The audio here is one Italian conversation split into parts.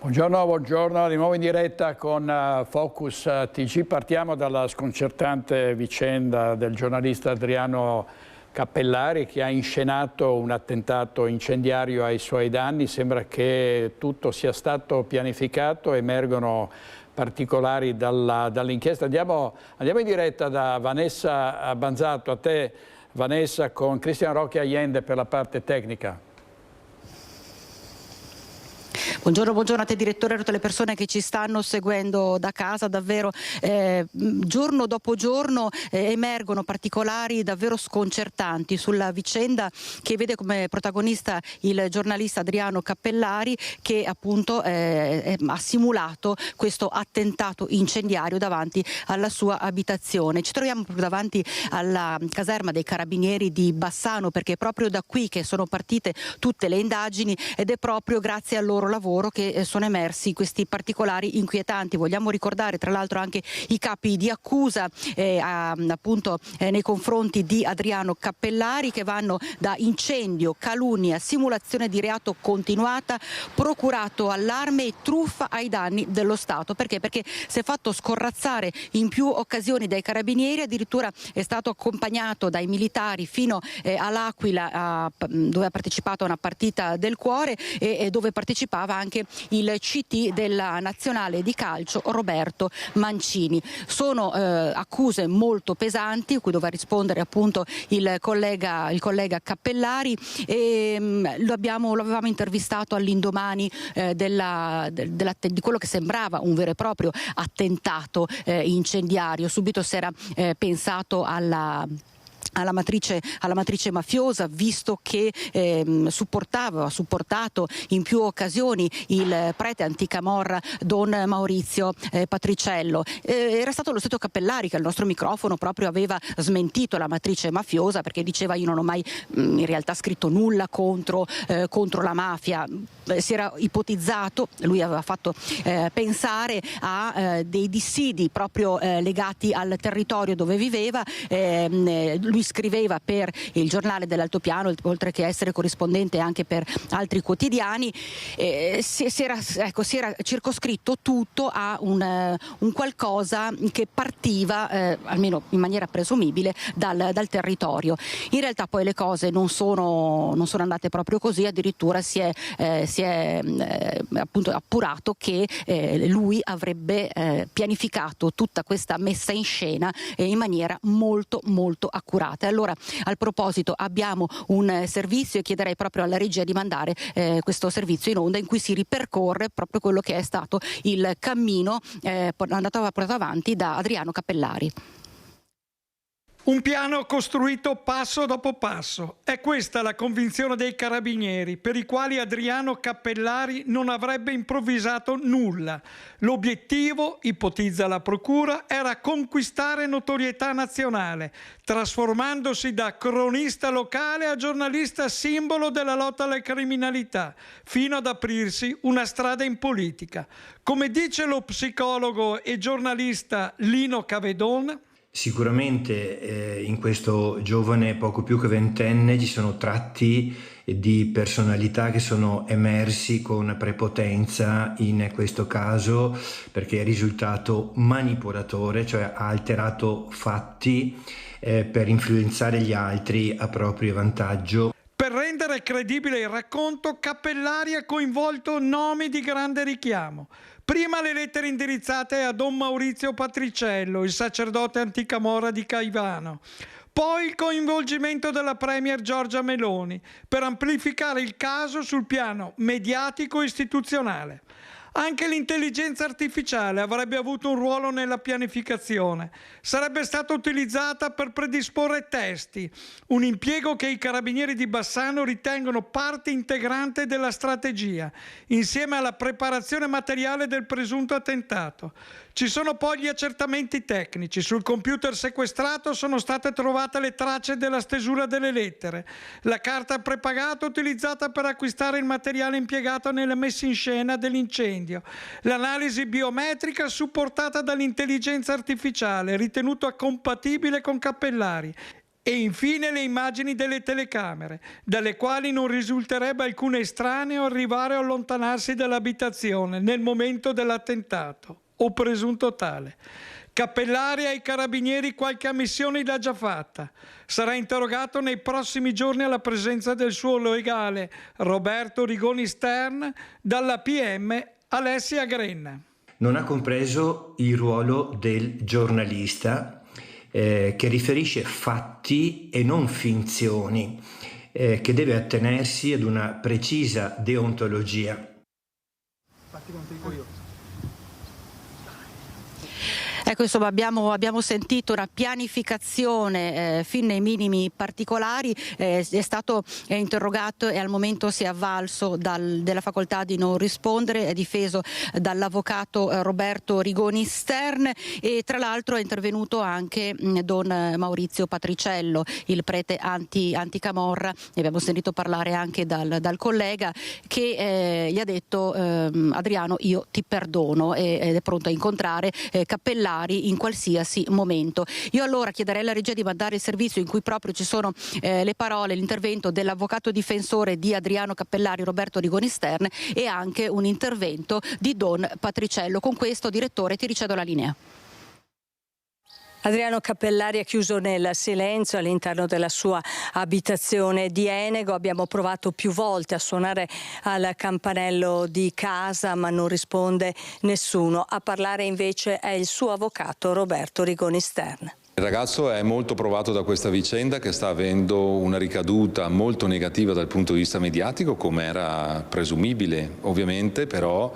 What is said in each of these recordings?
Buongiorno, di nuovo in diretta con Focus TG. Partiamo dalla sconcertante vicenda del giornalista Adriano Cappellari, che ha inscenato un attentato incendiario ai suoi danni. Sembra che tutto sia stato pianificato, emergono particolari dall'inchiesta. Andiamo in diretta da Vanessa Banzato. A te, Vanessa, con Cristian Roque Allende per la parte tecnica. Buongiorno a te direttore, a tutte le persone che ci stanno seguendo da casa. Davvero giorno dopo giorno emergono particolari davvero sconcertanti sulla vicenda che vede come protagonista il giornalista Adriano Cappellari, che appunto ha simulato questo attentato incendiario davanti alla sua abitazione. Ci troviamo proprio davanti alla caserma dei Carabinieri di Bassano, perché è proprio da qui che sono partite tutte le indagini ed è proprio grazie al loro lavoro che sono emersi questi particolari inquietanti. Vogliamo ricordare tra l'altro anche i capi di accusa nei confronti di Adriano Cappellari, che vanno da incendio, calunnia, simulazione di reato continuata, procurato allarme e truffa ai danni dello Stato. Perché? Perché si è fatto scorrazzare in più occasioni dai carabinieri, addirittura è stato accompagnato dai militari fino all'Aquila, dove ha partecipato a una partita del cuore e dove partecipava anche il CT della nazionale di calcio Roberto Mancini. Sono accuse molto pesanti, a cui doveva rispondere appunto il collega Cappellari, e lo avevamo intervistato all'indomani di quello che sembrava un vero e proprio attentato incendiario. Subito si era pensato alla matrice mafiosa, visto che ha supportato in più occasioni il prete anticamorra Don Maurizio Patriciello. Era stato lo stesso Cappellari che al nostro microfono proprio aveva smentito la matrice mafiosa, perché diceva: io non ho mai in realtà scritto nulla contro la mafia. Si era ipotizzato, lui aveva fatto pensare a dei dissidi proprio legati al territorio dove viveva. Lui scriveva per il giornale dell'Altopiano, oltre che essere corrispondente anche per altri quotidiani. Si era circoscritto tutto a un qualcosa che partiva, almeno in maniera presumibile, dal territorio. In realtà poi le cose non sono andate proprio così, addirittura si è appunto appurato che lui avrebbe pianificato tutta questa messa in scena in maniera molto accurata. Allora, al proposito, abbiamo un servizio e chiederei proprio alla regia di mandare questo servizio in onda, in cui si ripercorre proprio quello che è stato il cammino portato avanti da Adriano Cappellari. Un piano costruito passo dopo passo. È questa la convinzione dei carabinieri, per i quali Adriano Cappellari non avrebbe improvvisato nulla. L'obiettivo, ipotizza la procura, era conquistare notorietà nazionale, trasformandosi da cronista locale a giornalista simbolo della lotta alla criminalità, fino ad aprirsi una strada in politica. Come dice lo psicologo e giornalista Lino Cavedon: sicuramente in questo giovane poco più che ventenne ci sono tratti di personalità che sono emersi con prepotenza in questo caso, perché è risultato manipolatore, cioè ha alterato fatti per influenzare gli altri a proprio vantaggio. Per rendere credibile il racconto, Cappellari ha coinvolto nomi di grande richiamo. Prima le lettere indirizzate a Don Maurizio Patriciello, il sacerdote anticamorra di Caivano. Poi il coinvolgimento della premier Giorgia Meloni per amplificare il caso sul piano mediatico e istituzionale. Anche l'intelligenza artificiale avrebbe avuto un ruolo nella pianificazione. Sarebbe stata utilizzata per predisporre testi, un impiego che i carabinieri di Bassano ritengono parte integrante della strategia, insieme alla preparazione materiale del presunto attentato. Ci sono poi gli accertamenti tecnici. Sul computer sequestrato sono state trovate le tracce della stesura delle lettere, la carta prepagata utilizzata per acquistare il materiale impiegato nella messa in scena dell'incendio, dell'incendio, l'analisi biometrica supportata dall'intelligenza artificiale, ritenuta compatibile con Cappellari, e infine le immagini delle telecamere, dalle quali non risulterebbe alcun estraneo arrivare o allontanarsi dall'abitazione nel momento dell'attentato o presunto tale. Cappellari ai carabinieri qualche ammissione l'ha già fatta. Sarà interrogato nei prossimi giorni alla presenza del suo legale Roberto Rigoni Stern, dalla PM Alessia Grenna. Non ha compreso il ruolo del giornalista che riferisce fatti e non finzioni, che deve attenersi ad una precisa deontologia. Ecco, insomma, abbiamo sentito una pianificazione fin nei minimi particolari. È stato interrogato e al momento si è avvalso della facoltà di non rispondere, è difeso dall'avvocato Roberto Rigoni Stern, e tra l'altro è intervenuto anche Don Maurizio Patriciello, il prete anticamorra. Ne abbiamo sentito parlare anche dal collega, che gli ha detto: Adriano, io ti perdono, ed è pronto a incontrare Cappellari in qualsiasi momento. Io allora chiederei alla regia di mandare il servizio in cui proprio ci sono le parole, l'intervento dell'avvocato difensore di Adriano Cappellari, Roberto Rigoni Stern, e anche un intervento di Don Patriciello. Con questo, direttore, ti ricevo la linea. Adriano Cappellari è chiuso nel silenzio all'interno della sua abitazione di Enego. Abbiamo provato più volte a suonare al campanello di casa, ma non risponde nessuno. A parlare invece è il suo avvocato Roberto Rigoni Stern. Il ragazzo è molto provato da questa vicenda, che sta avendo una ricaduta molto negativa dal punto di vista mediatico, come era presumibile ovviamente, però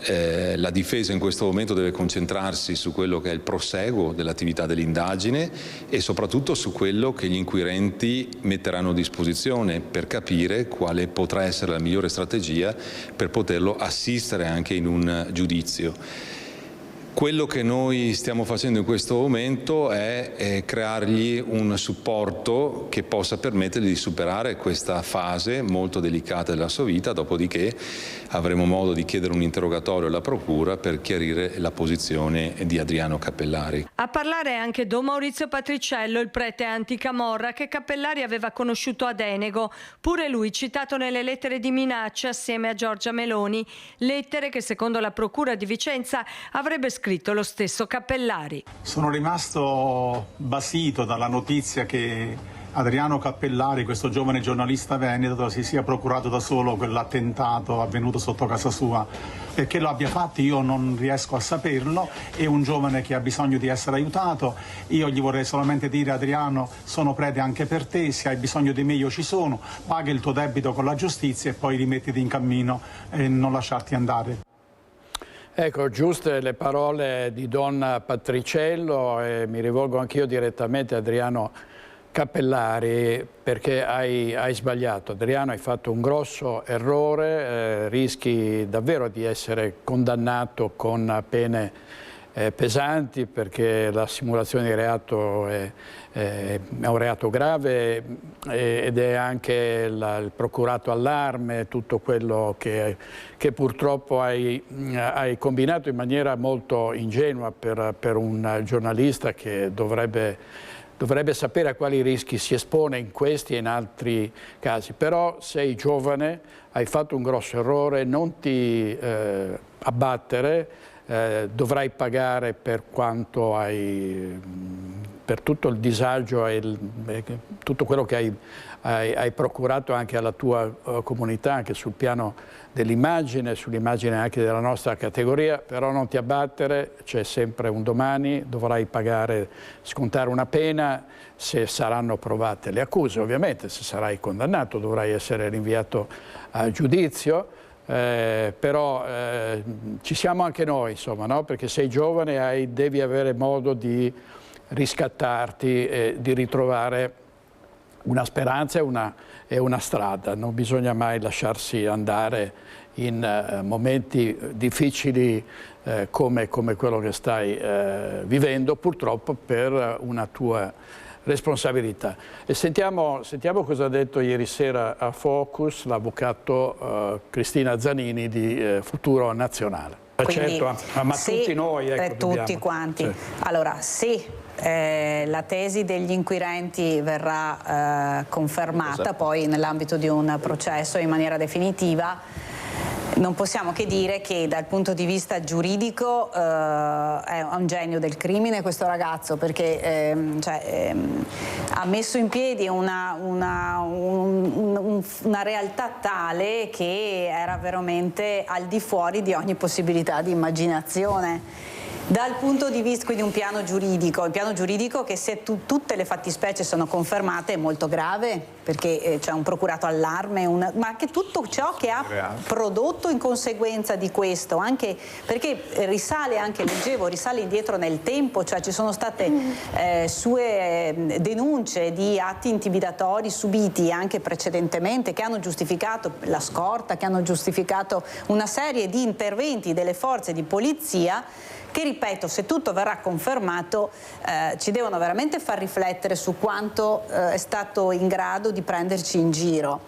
la difesa in questo momento deve concentrarsi su quello che è il proseguo dell'attività dell'indagine e soprattutto su quello che gli inquirenti metteranno a disposizione per capire quale potrà essere la migliore strategia per poterlo assistere anche in un giudizio. Quello che noi stiamo facendo in questo momento è creargli un supporto che possa permettergli di superare questa fase molto delicata della sua vita, dopodiché avremo modo di chiedere un interrogatorio alla Procura per chiarire la posizione di Adriano Cappellari. A parlare anche Don Maurizio Patriciello, il prete anticamorra che Cappellari aveva conosciuto ad Enego, pure lui citato nelle lettere di minaccia assieme a Giorgia Meloni, lettere che secondo la Procura di Vicenza avrebbe scritto lo stesso Cappellari. Sono rimasto basito dalla notizia che Adriano Cappellari, questo giovane giornalista veneto, si sia procurato da solo quell'attentato avvenuto sotto casa sua. Perché lo abbia fatto io non riesco a saperlo, è un giovane che ha bisogno di essere aiutato. Io gli vorrei solamente dire: Adriano, sono prete anche per te, se hai bisogno di me io ci sono, paga il tuo debito con la giustizia e poi rimettiti in cammino e non lasciarti andare. Ecco, giuste le parole di Don Patriciello, e mi rivolgo anch'io direttamente a Adriano Cappellari, perché hai sbagliato. Adriano, hai fatto un grosso errore, rischi davvero di essere condannato con pene pesanti, perché la simulazione di reato è un reato grave ed è anche il procurato allarme, tutto quello che purtroppo hai combinato in maniera molto ingenua per un giornalista che dovrebbe sapere a quali rischi si espone in questi e in altri casi. Però sei giovane, hai fatto un grosso errore, non ti abbattere, dovrai pagare per quanto per tutto il disagio e tutto quello che hai procurato anche alla tua comunità, anche sul piano dell'immagine, sull'immagine anche della nostra categoria. Però non ti abbattere, c'è sempre un domani, dovrai pagare, scontare una pena se saranno provate le accuse. Ovviamente se sarai condannato dovrai essere rinviato a giudizio. Però ci siamo anche noi, insomma, no? Perché sei giovane, devi avere modo di riscattarti e di ritrovare una speranza e una strada. Non bisogna mai lasciarsi andare in momenti difficili come quello che stai vivendo, purtroppo per una tua responsabilità. E sentiamo cosa ha detto ieri sera a Focus l'avvocato Cristina Zanini di Futuro Nazionale. Quindi, certo, ma sì, tutti noi, ecco, tutti quanti. Sì. Allora, sì, la tesi degli inquirenti verrà confermata poi nell'ambito di un processo in maniera definitiva. Non possiamo che dire che dal punto di vista giuridico è un genio del crimine questo ragazzo, perché ha messo in piedi una realtà tale che era veramente al di fuori di ogni possibilità di immaginazione. Dal punto di vista quindi un piano giuridico che se tutte le fattispecie sono confermate è molto grave, perché c'è un procurato allarme, ma anche tutto ciò che ha prodotto in conseguenza di questo, anche perché risale indietro nel tempo, cioè ci sono state sue denunce di atti intimidatori subiti anche precedentemente, che hanno giustificato la scorta, che hanno giustificato una serie di interventi delle forze di polizia che, ripeto, se tutto verrà confermato ci devono veramente far riflettere su quanto è stato in grado di prenderci in giro.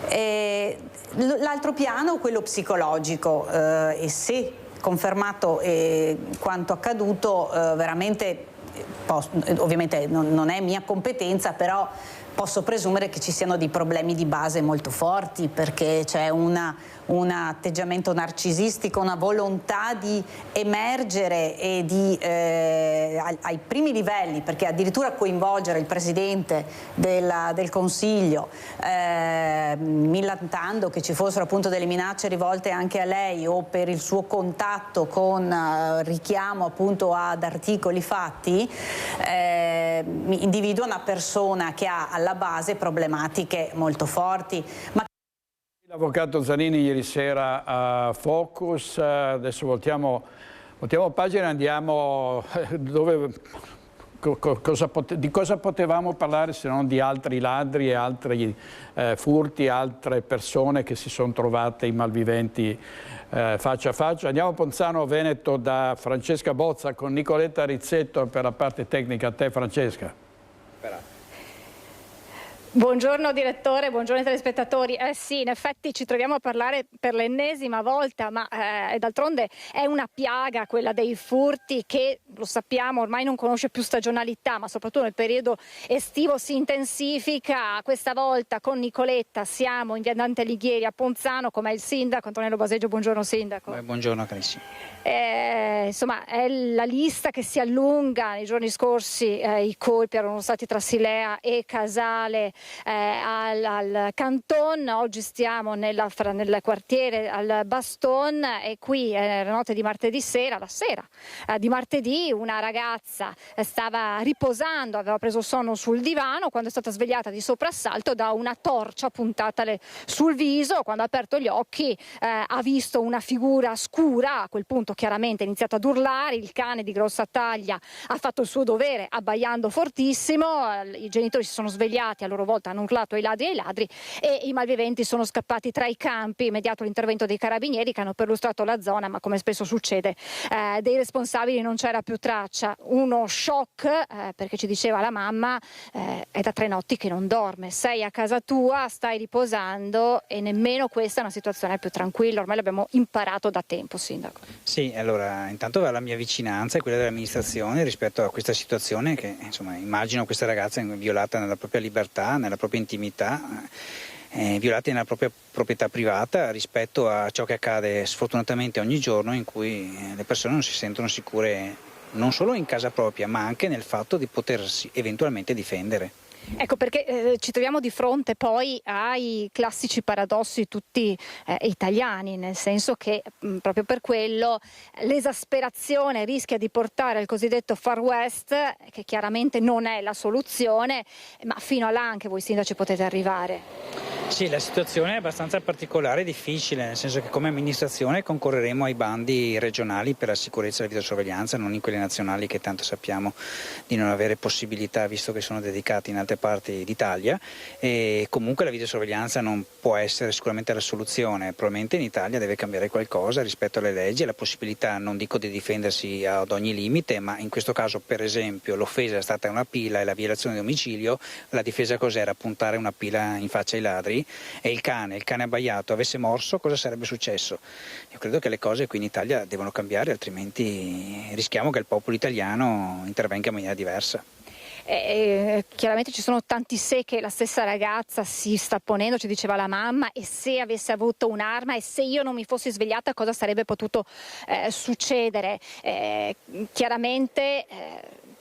L'altro piano, quello psicologico, e se confermato quanto accaduto, veramente, ovviamente non è mia competenza, però posso presumere che ci siano dei problemi di base molto forti, perché c'è un atteggiamento narcisistico, una volontà di emergere e ai primi livelli, perché addirittura coinvolgere il Presidente del Consiglio, millantando che ci fossero appunto delle minacce rivolte anche a lei, o per il suo contatto con richiamo appunto ad articoli fatti, individua una persona che ha alla base problematiche molto forti. L'avvocato Zanini ieri sera a Focus, adesso voltiamo pagina e andiamo di cosa potevamo parlare se non di altri ladri e altri furti, altre persone che si sono trovate i malviventi faccia a faccia. Andiamo a Ponzano Veneto da Francesca Bozza con Nicoletta Rizzetto per la parte tecnica. A te, Francesca. Buongiorno direttore, buongiorno ai telespettatori. Sì, in effetti ci troviamo a parlare per l'ennesima volta, ma d'altronde è una piaga quella dei furti che, lo sappiamo, ormai non conosce più stagionalità, ma soprattutto nel periodo estivo si intensifica. Questa volta con Nicoletta siamo in via Dante Alighieri a Ponzano, come il sindaco Antonello Baseggio. Buongiorno sindaco. Buongiorno carissimo. Insomma, è la lista che si allunga. Nei giorni scorsi i colpi erano stati tra Silea e Casale al Canton. Oggi stiamo nel quartiere al Baston, e qui la notte di martedì sera, la sera di martedì, una ragazza stava riposando, aveva preso sonno sul divano quando è stata svegliata di soprassalto da una torcia puntatale sul viso. Quando ha aperto gli occhi ha visto una figura scura. A quel punto chiaramente ha iniziato ad urlare. Il cane di grossa taglia ha fatto il suo dovere abbaiando fortissimo. I genitori si sono svegliati, a loro volta hanno urlato ai ladri e i malviventi sono scappati tra i campi. Immediato l'intervento dei carabinieri che hanno perlustrato la zona, ma come spesso succede dei responsabili non c'era più traccia. Uno shock, perché ci diceva la mamma, è da 3 notti che non dorme, sei a casa tua, stai riposando, e nemmeno questa è una situazione più tranquilla. Ormai l'abbiamo imparato da tempo, sindaco. Sì, allora intanto la mia vicinanza e quella dell'amministrazione rispetto a questa situazione che, insomma, immagino questa ragazza violata nella propria libertà, nella propria intimità, violati nella propria proprietà privata rispetto a ciò che accade sfortunatamente ogni giorno, in cui le persone non si sentono sicure non solo in casa propria, ma anche nel fatto di potersi eventualmente difendere. Ecco perché ci troviamo di fronte poi ai classici paradossi tutti italiani, nel senso che proprio per quello l'esasperazione rischia di portare al cosiddetto Far West, che chiaramente non è la soluzione, ma fino a là anche voi sindaci potete arrivare. Sì, la situazione è abbastanza particolare e difficile, nel senso che come amministrazione concorreremo ai bandi regionali per la sicurezza e la videosorveglianza, non in quelli nazionali che tanto sappiamo di non avere possibilità visto che sono dedicati in altre parti d'Italia, e comunque la videosorveglianza non può essere sicuramente la soluzione, probabilmente in Italia deve cambiare qualcosa rispetto alle leggi e la possibilità, non dico di difendersi ad ogni limite, ma in questo caso per esempio l'offesa è stata una pila e la violazione di domicilio, la difesa cos'era? Puntare una pila in faccia ai ladri e il cane abbaiato avesse morso, cosa sarebbe successo? Io credo che le cose qui in Italia devono cambiare, altrimenti rischiamo che il popolo italiano intervenga in maniera diversa. Chiaramente ci sono tanti se che la stessa ragazza si sta ponendo, ci diceva la mamma, e se avesse avuto un'arma e se io non mi fossi svegliata cosa sarebbe potuto succedere? Chiaramente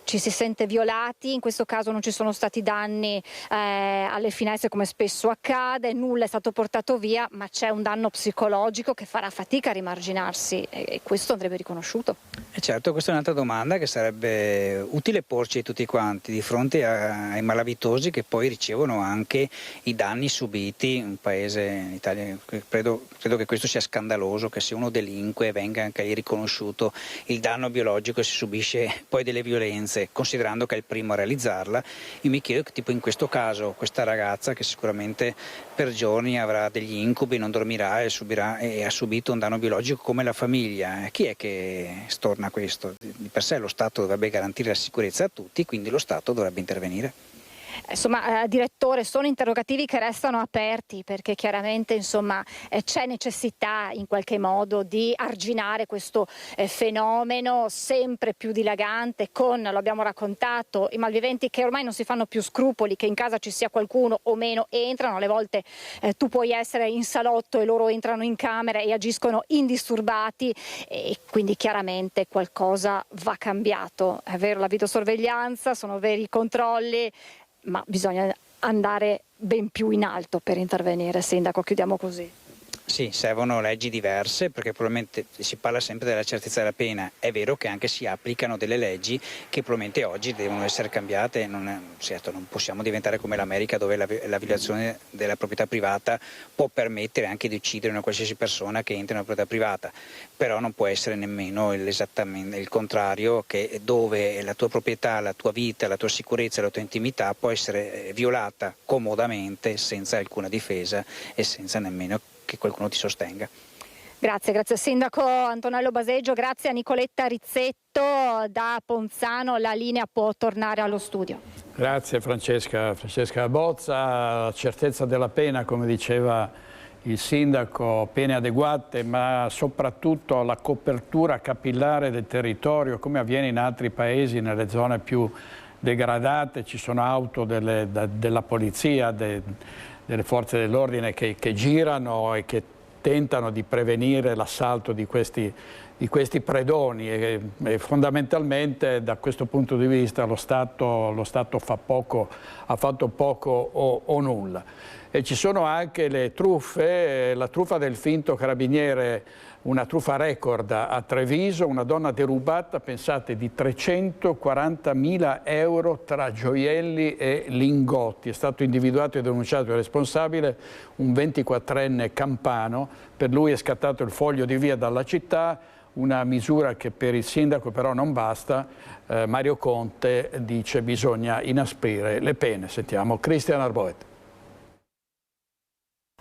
ci si sente violati, in questo caso non ci sono stati danni alle finestre come spesso accade, nulla è stato portato via, ma c'è un danno psicologico che farà fatica a rimarginarsi e questo andrebbe riconosciuto. E certo, questa è un'altra domanda che sarebbe utile porci tutti quanti di fronte ai malavitosi che poi ricevono anche i danni subiti. Un paese, in Italia, credo che questo sia scandaloso, che se uno delinque venga anche riconosciuto il danno biologico e si subisce poi delle violenze, considerando che è il primo a realizzarla. Io mi chiedo che tipo in questo caso questa ragazza che sicuramente per giorni avrà degli incubi, non dormirà e ha subito un danno biologico, come la famiglia, chi è che storna questo? Di per sé lo Stato dovrebbe garantire la sicurezza a tutti, quindi lo Stato dovrebbe intervenire. Insomma, direttore, sono interrogativi che restano aperti perché chiaramente insomma, c'è necessità in qualche modo di arginare questo fenomeno sempre più dilagante con, lo abbiamo raccontato, i malviventi che ormai non si fanno più scrupoli, che in casa ci sia qualcuno o meno entrano, alle volte tu puoi essere in salotto e loro entrano in camera e agiscono indisturbati e quindi chiaramente qualcosa va cambiato. È vero, la videosorveglianza, sono veri i controlli, ma bisogna andare ben più in alto per intervenire. Sindaco, chiudiamo così. Sì, servono leggi diverse perché probabilmente si parla sempre della certezza della pena, è vero che anche si applicano delle leggi che probabilmente oggi devono essere cambiate, certo non possiamo diventare come l'America dove la violazione della proprietà privata può permettere anche di uccidere una qualsiasi persona che entra nella proprietà privata, però non può essere nemmeno esattamente il contrario, che dove la tua proprietà, la tua vita, la tua sicurezza, la tua intimità può essere violata comodamente senza alcuna difesa e senza nemmeno che qualcuno ti sostenga. Grazie Sindaco Antonello Baseggio, grazie a Nicoletta Rizzetto da Ponzano, la linea può tornare allo studio. Grazie Francesca Bozza, la certezza della pena, come diceva il sindaco, pene adeguate, ma soprattutto la copertura capillare del territorio, come avviene in altri paesi, nelle zone più degradate, ci sono auto della polizia, delle forze dell'ordine che girano e che tentano di prevenire l'assalto di questi predoni e fondamentalmente da questo punto di vista lo Stato ha fatto poco o nulla. E ci sono anche le truffe, la truffa del finto carabiniere, una truffa record a Treviso, una donna derubata, pensate, di 340.000 euro tra gioielli e lingotti. È stato individuato e denunciato il responsabile, un 24enne campano. Per lui è scattato il foglio di via dalla città, una misura che per il sindaco però non basta. Mario Conte dice bisogna inasprire le pene. Sentiamo Cristian Arboet.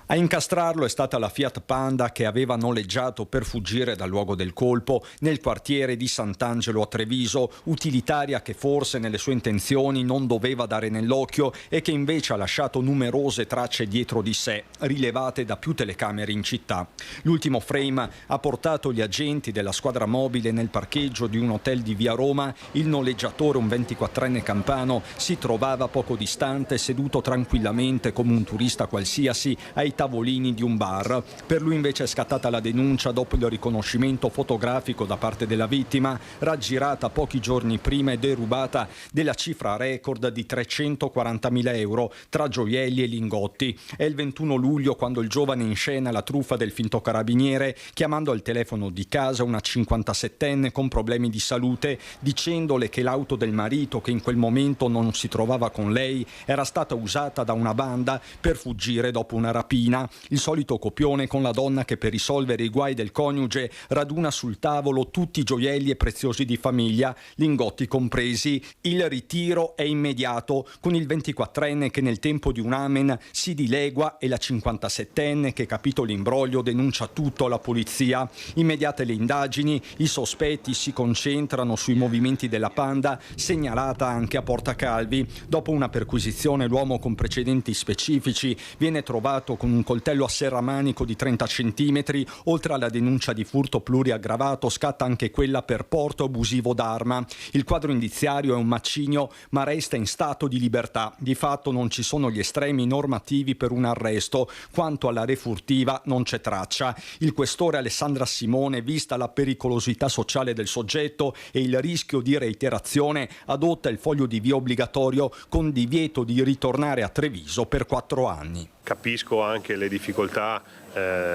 A incastrarlo è stata la Fiat Panda che aveva noleggiato per fuggire dal luogo del colpo nel quartiere di Sant'Angelo a Treviso, utilitaria che forse nelle sue intenzioni non doveva dare nell'occhio e che invece ha lasciato numerose tracce dietro di sé, rilevate da più telecamere in città. L'ultimo frame ha portato gli agenti della squadra mobile nel parcheggio di un hotel di via Roma. Il noleggiatore, un 24enne campano, si trovava poco distante, seduto tranquillamente come un turista qualsiasi ai ai tavolini di un bar. Per lui invece è scattata la denuncia dopo il riconoscimento fotografico da parte della vittima, raggirata pochi giorni prima e derubata della cifra record di 340.000 euro tra gioielli e lingotti. È il 21 luglio quando il giovane inscena la truffa del finto carabiniere, chiamando al telefono di casa una 57enne con problemi di salute, dicendole che l'auto del marito, che in quel momento non si trovava con lei, era stata usata da una banda per fuggire dopo una rapina. Il solito copione con la donna che per risolvere i guai del coniuge raduna sul tavolo tutti i gioielli e preziosi di famiglia, lingotti compresi. Il ritiro è immediato, con il 24enne che nel tempo di un amen si dilegua e la 57enne che, capito l'imbroglio, denuncia tutto alla polizia. Immediate le indagini, i sospetti si concentrano sui movimenti della Panda, segnalata anche a Porta Calvi. Dopo una perquisizione l'uomo, con precedenti specifici, viene trovato con un coltello a serramanico di 30 centimetri. Oltre alla denuncia di furto pluriaggravato scatta anche quella per porto abusivo d'arma. Il quadro indiziario è un macigno, ma resta in stato di libertà. Di fatto non ci sono gli estremi normativi per un arresto. Quanto alla refurtiva non c'è traccia. Il questore Alessandra Simone, vista la pericolosità sociale del soggetto e il rischio di reiterazione, adotta il foglio di via obbligatorio con divieto di ritornare a Treviso per 4 anni. Capisco anche le difficoltà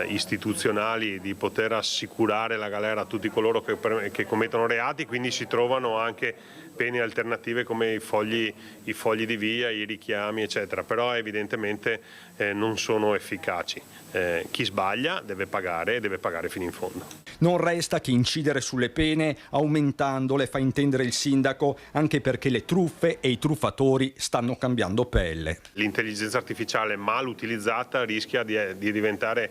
istituzionali di poter assicurare la galera a tutti coloro che commettono reati, quindi si trovano anche pene alternative come i fogli di via, i richiami eccetera, però evidentemente non sono efficaci. Chi sbaglia deve pagare fino in fondo. Non resta che incidere sulle pene aumentandole, fa intendere il sindaco, anche perché le truffe e i truffatori stanno cambiando pelle. L'intelligenza artificiale mal utilizzata rischia di diventare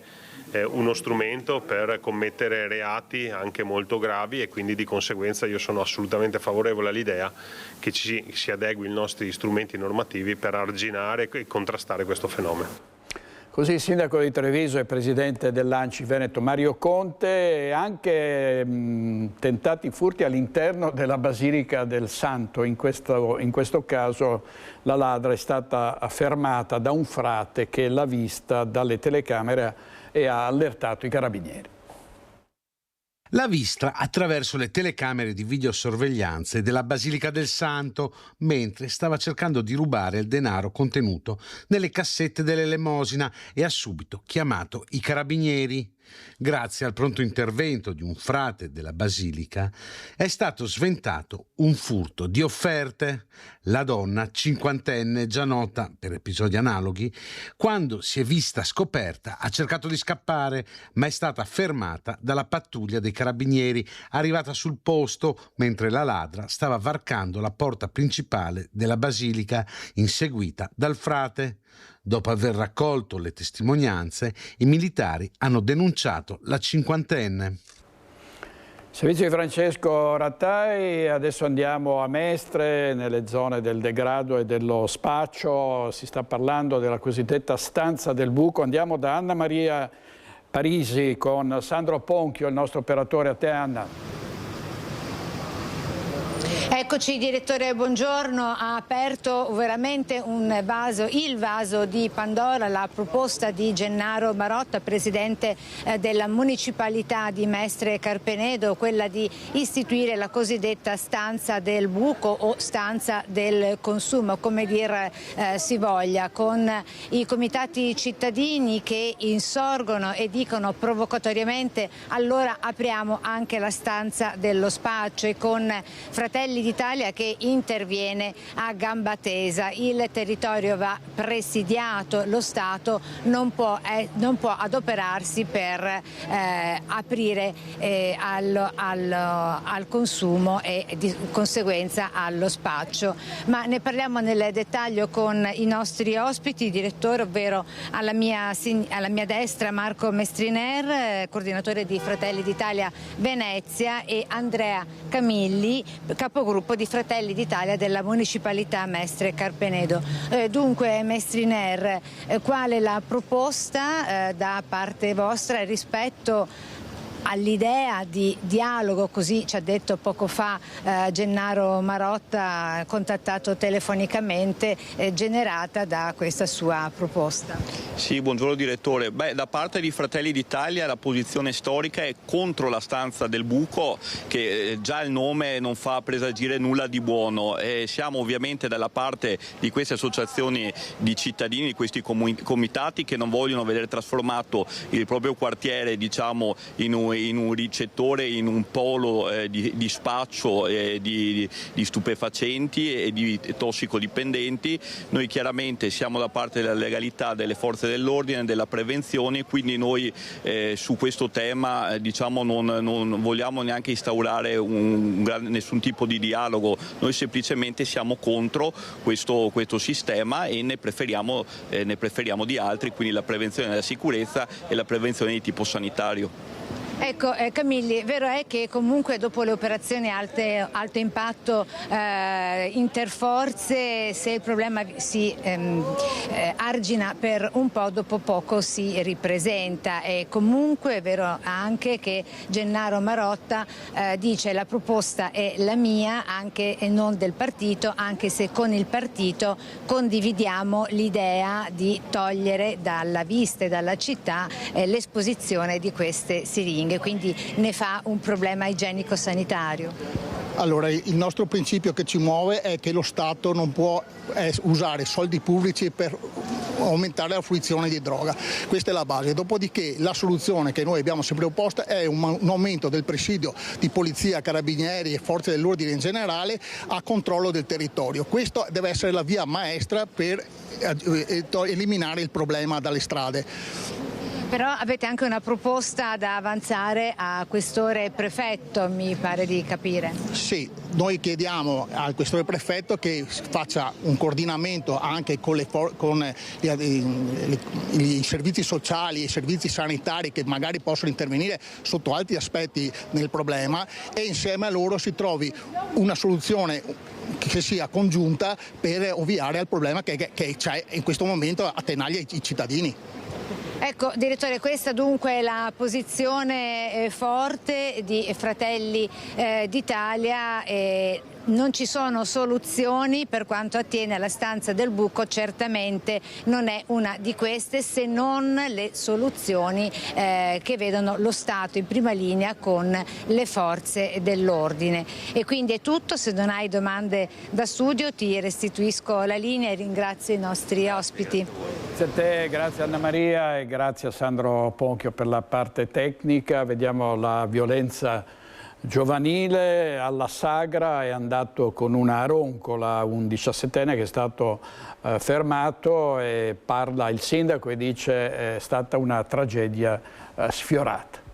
uno strumento per commettere reati anche molto gravi, e quindi di conseguenza io sono assolutamente favorevole all'idea che si adegui i nostri strumenti normativi per arginare e contrastare questo fenomeno. Così il sindaco di Treviso e presidente dell'ANCI Veneto Mario Conte, e anche tentati furti all'interno della Basilica del Santo. In questo caso la ladra è stata fermata da un frate che l'ha vista dalle telecamere e ha allertato i carabinieri. L'ha vista attraverso le telecamere di videosorveglianza della Basilica del Santo mentre stava cercando di rubare il denaro contenuto nelle cassette dell'elemosina e ha subito chiamato i carabinieri. Grazie al pronto intervento di un frate della Basilica è stato sventato un furto di offerte. La donna, 50enne, già nota per episodi analoghi, quando si è vista scoperta ha cercato di scappare, ma è stata fermata dalla pattuglia dei carabinieri, arrivata sul posto mentre la ladra stava varcando la porta principale della Basilica, inseguita dal frate. Dopo aver raccolto le testimonianze, i militari hanno denunciato la 50enne. Servizio di Francesco Rattai, adesso andiamo a Mestre, nelle zone del degrado e dello spaccio. Si sta parlando della cosiddetta stanza del buco. Andiamo da Anna Maria Parisi con Sandro Ponchio, il nostro operatore. A te, Anna. Eccoci direttore, buongiorno. Ha aperto veramente il vaso di Pandora la proposta di Gennaro Marotta, presidente della municipalità di Mestre Carpenedo, quella di istituire la cosiddetta stanza del buco o stanza del consumo, come dir si voglia, con i comitati cittadini che insorgono e dicono provocatoriamente allora apriamo anche la stanza dello spaccio, e con Fratelli d'Italia che interviene a gamba tesa. Il territorio va presidiato, lo Stato non può adoperarsi per aprire al consumo e di conseguenza allo spaccio. Ma ne parliamo nel dettaglio con i nostri ospiti, direttore, ovvero alla mia destra Marco Mestriner, coordinatore di Fratelli d'Italia Venezia, e Andrea Camilli, capogruppo di Fratelli d'Italia della municipalità Mestre Carpenedo. Dunque Mestriner, qual è la proposta da parte vostra rispetto all'idea di dialogo, così ci ha detto poco fa Gennaro Marotta, contattato telefonicamente, generata da questa sua proposta. Sì, buongiorno direttore. Da parte di Fratelli d'Italia la posizione storica è contro la stanza del buco, che già il nome non fa presagire nulla di buono. Siamo ovviamente dalla parte di queste associazioni di cittadini, di questi comitati che non vogliono vedere trasformato il proprio quartiere, diciamo, in un ricettore, in un polo di spaccio di stupefacenti e di tossicodipendenti. Noi chiaramente siamo da parte della legalità, delle forze dell'ordine, della prevenzione, quindi noi su questo tema diciamo non vogliamo neanche instaurare nessun tipo di dialogo. Noi semplicemente siamo contro questo sistema e ne preferiamo di altri, quindi la prevenzione della sicurezza e la prevenzione di tipo sanitario. Ecco Camilli, vero è che comunque dopo le operazioni alto impatto interforze, se il problema si argina per un po', dopo poco si ripresenta, e comunque è vero anche che Gennaro Marotta dice la proposta è la mia anche e non del partito, anche se con il partito condividiamo l'idea di togliere dalla vista e dalla città l'esposizione di queste siringhe. Quindi ne fa un problema igienico-sanitario. Allora, il nostro principio che ci muove è che lo Stato non può usare soldi pubblici per aumentare la fruizione di droga. Questa è la base. Dopodiché la soluzione che noi abbiamo sempre opposta è un aumento del presidio di polizia, carabinieri e forze dell'ordine in generale a controllo del territorio. Questa deve essere la via maestra per eliminare il problema dalle strade. Però avete anche una proposta da avanzare a questore prefetto, mi pare di capire. Sì, noi chiediamo al questore prefetto che faccia un coordinamento anche con i servizi sociali e i servizi sanitari che magari possono intervenire sotto altri aspetti nel problema, e insieme a loro si trovi una soluzione che sia congiunta per ovviare al problema che c'è in questo momento attenaglia i cittadini. Ecco, direttore, questa dunque è la posizione forte di Fratelli d'Italia. Non ci sono soluzioni per quanto attiene alla stanza del buco, certamente non è una di queste, se non le soluzioni che vedono lo Stato in prima linea con le forze dell'ordine. E quindi è tutto, se non hai domande da studio ti restituisco la linea e ringrazio i nostri ospiti. Grazie a te, grazie Anna Maria e grazie a Sandro Ponchio per la parte tecnica. Vediamo la violenza giovanile. Alla Sagra è andato con una roncola un 17enne che è stato fermato, e parla il sindaco e dice è stata una tragedia sfiorata.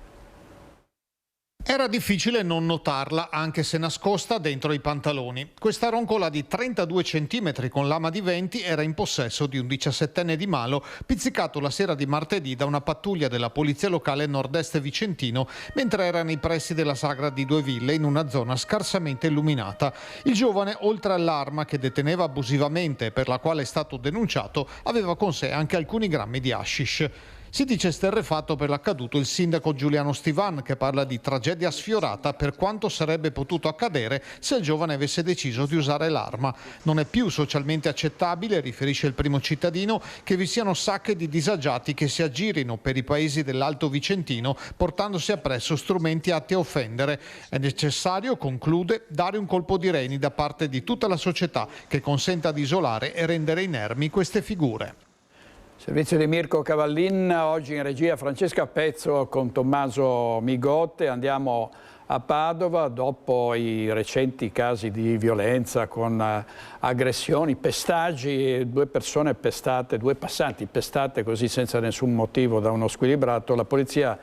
Era difficile non notarla, anche se nascosta dentro i pantaloni. Questa roncola di 32 cm con lama di 20 era in possesso di un 17enne di Malo, pizzicato la sera di martedì da una pattuglia della polizia locale nord-est vicentino, mentre era nei pressi della Sagra di Due Ville, in una zona scarsamente illuminata. Il giovane, oltre all'arma che deteneva abusivamente e per la quale è stato denunciato, aveva con sé anche alcuni grammi di hashish. Si dice esterrefatto per l'accaduto il sindaco Giuliano Stivan, che parla di tragedia sfiorata per quanto sarebbe potuto accadere se il giovane avesse deciso di usare l'arma. Non è più socialmente accettabile, riferisce il primo cittadino, che vi siano sacche di disagiati che si aggirino per i paesi dell'Alto Vicentino portandosi appresso strumenti atti a offendere. È necessario, conclude, dare un colpo di reni da parte di tutta la società che consenta di isolare e rendere inermi queste figure. Servizio di Mirko Cavallin, oggi in regia Francesca Pezzo con Tommaso Migotte. Andiamo a Padova dopo i recenti casi di violenza con aggressioni, pestaggi, 2 persone pestate, 2 passanti pestate così senza nessun motivo da uno squilibrato. La polizia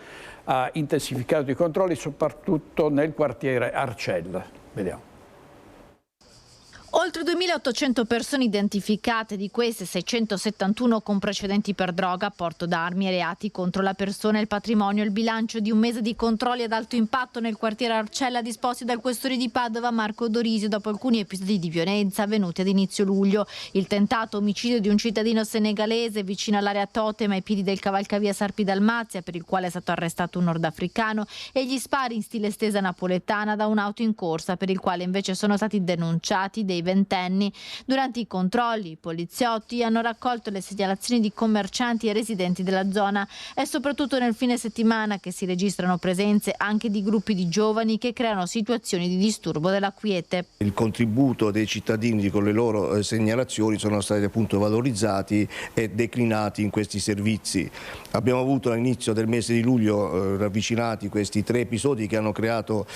ha intensificato i controlli soprattutto nel quartiere Arcella. Vediamo. Oltre 2.800 persone identificate, di queste 671 con precedenti per droga, porto d'armi e reati contro la persona e il patrimonio. Il bilancio di un mese di controlli ad alto impatto nel quartiere Arcella disposti dal questore di Padova Marco Dorisio dopo alcuni episodi di violenza avvenuti ad inizio luglio. Il tentato omicidio di un cittadino senegalese vicino all'area Totem ai piedi del cavalcavia Sarpi Dalmazia, per il quale è stato arrestato un nordafricano, e gli spari in stile stesa napoletana da un'auto in corsa, per il quale invece sono stati denunciati dei ventenni. Durante i controlli i poliziotti hanno raccolto le segnalazioni di commercianti e residenti della zona. È soprattutto nel fine settimana che si registrano presenze anche di gruppi di giovani che creano situazioni di disturbo della quiete. Il contributo dei cittadini con le loro segnalazioni sono stati appunto valorizzati e declinati in questi servizi. Abbiamo avuto all'inizio del mese di luglio ravvicinati questi 3 episodi che hanno creato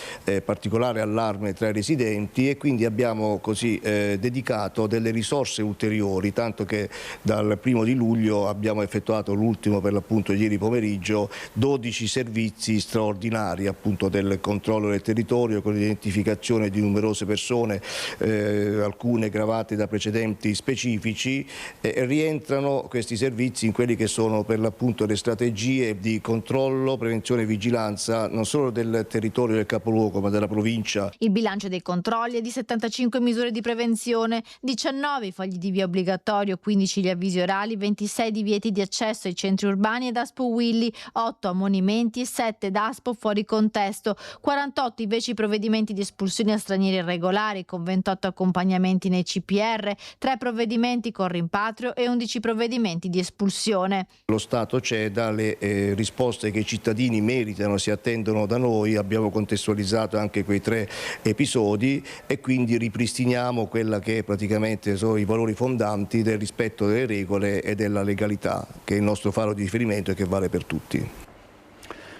particolare allarme tra i residenti, e quindi abbiamo così dedicato delle risorse ulteriori, tanto che dal 1° di luglio abbiamo effettuato l'ultimo, per l'appunto ieri pomeriggio, 12 servizi straordinari appunto del controllo del territorio, con l'identificazione di numerose persone, alcune gravate da precedenti specifici. Rientrano questi servizi in quelli che sono per l'appunto le strategie di controllo, prevenzione e vigilanza non solo del territorio del capoluogo ma della provincia. Il bilancio dei controlli è di 75 misure di prevenzione, 19 i fogli di via obbligatorio, 15 gli avvisi orali, 26 divieti di accesso ai centri urbani ed Aspo Willy, 8 ammonimenti e 7 d'Aspo fuori contesto, 48 invece i provvedimenti di espulsione a stranieri irregolari, con 28 accompagnamenti nei CPR, 3 provvedimenti con rimpatrio e 11 provvedimenti di espulsione. Lo Stato c'è, dà le risposte che i cittadini meritano, si attendono da noi. Abbiamo contestualizzato anche quei 3 episodi e quindi ripristiniamo quella che praticamente sono i valori fondanti del rispetto delle regole e della legalità, che è il nostro faro di riferimento e che vale per tutti.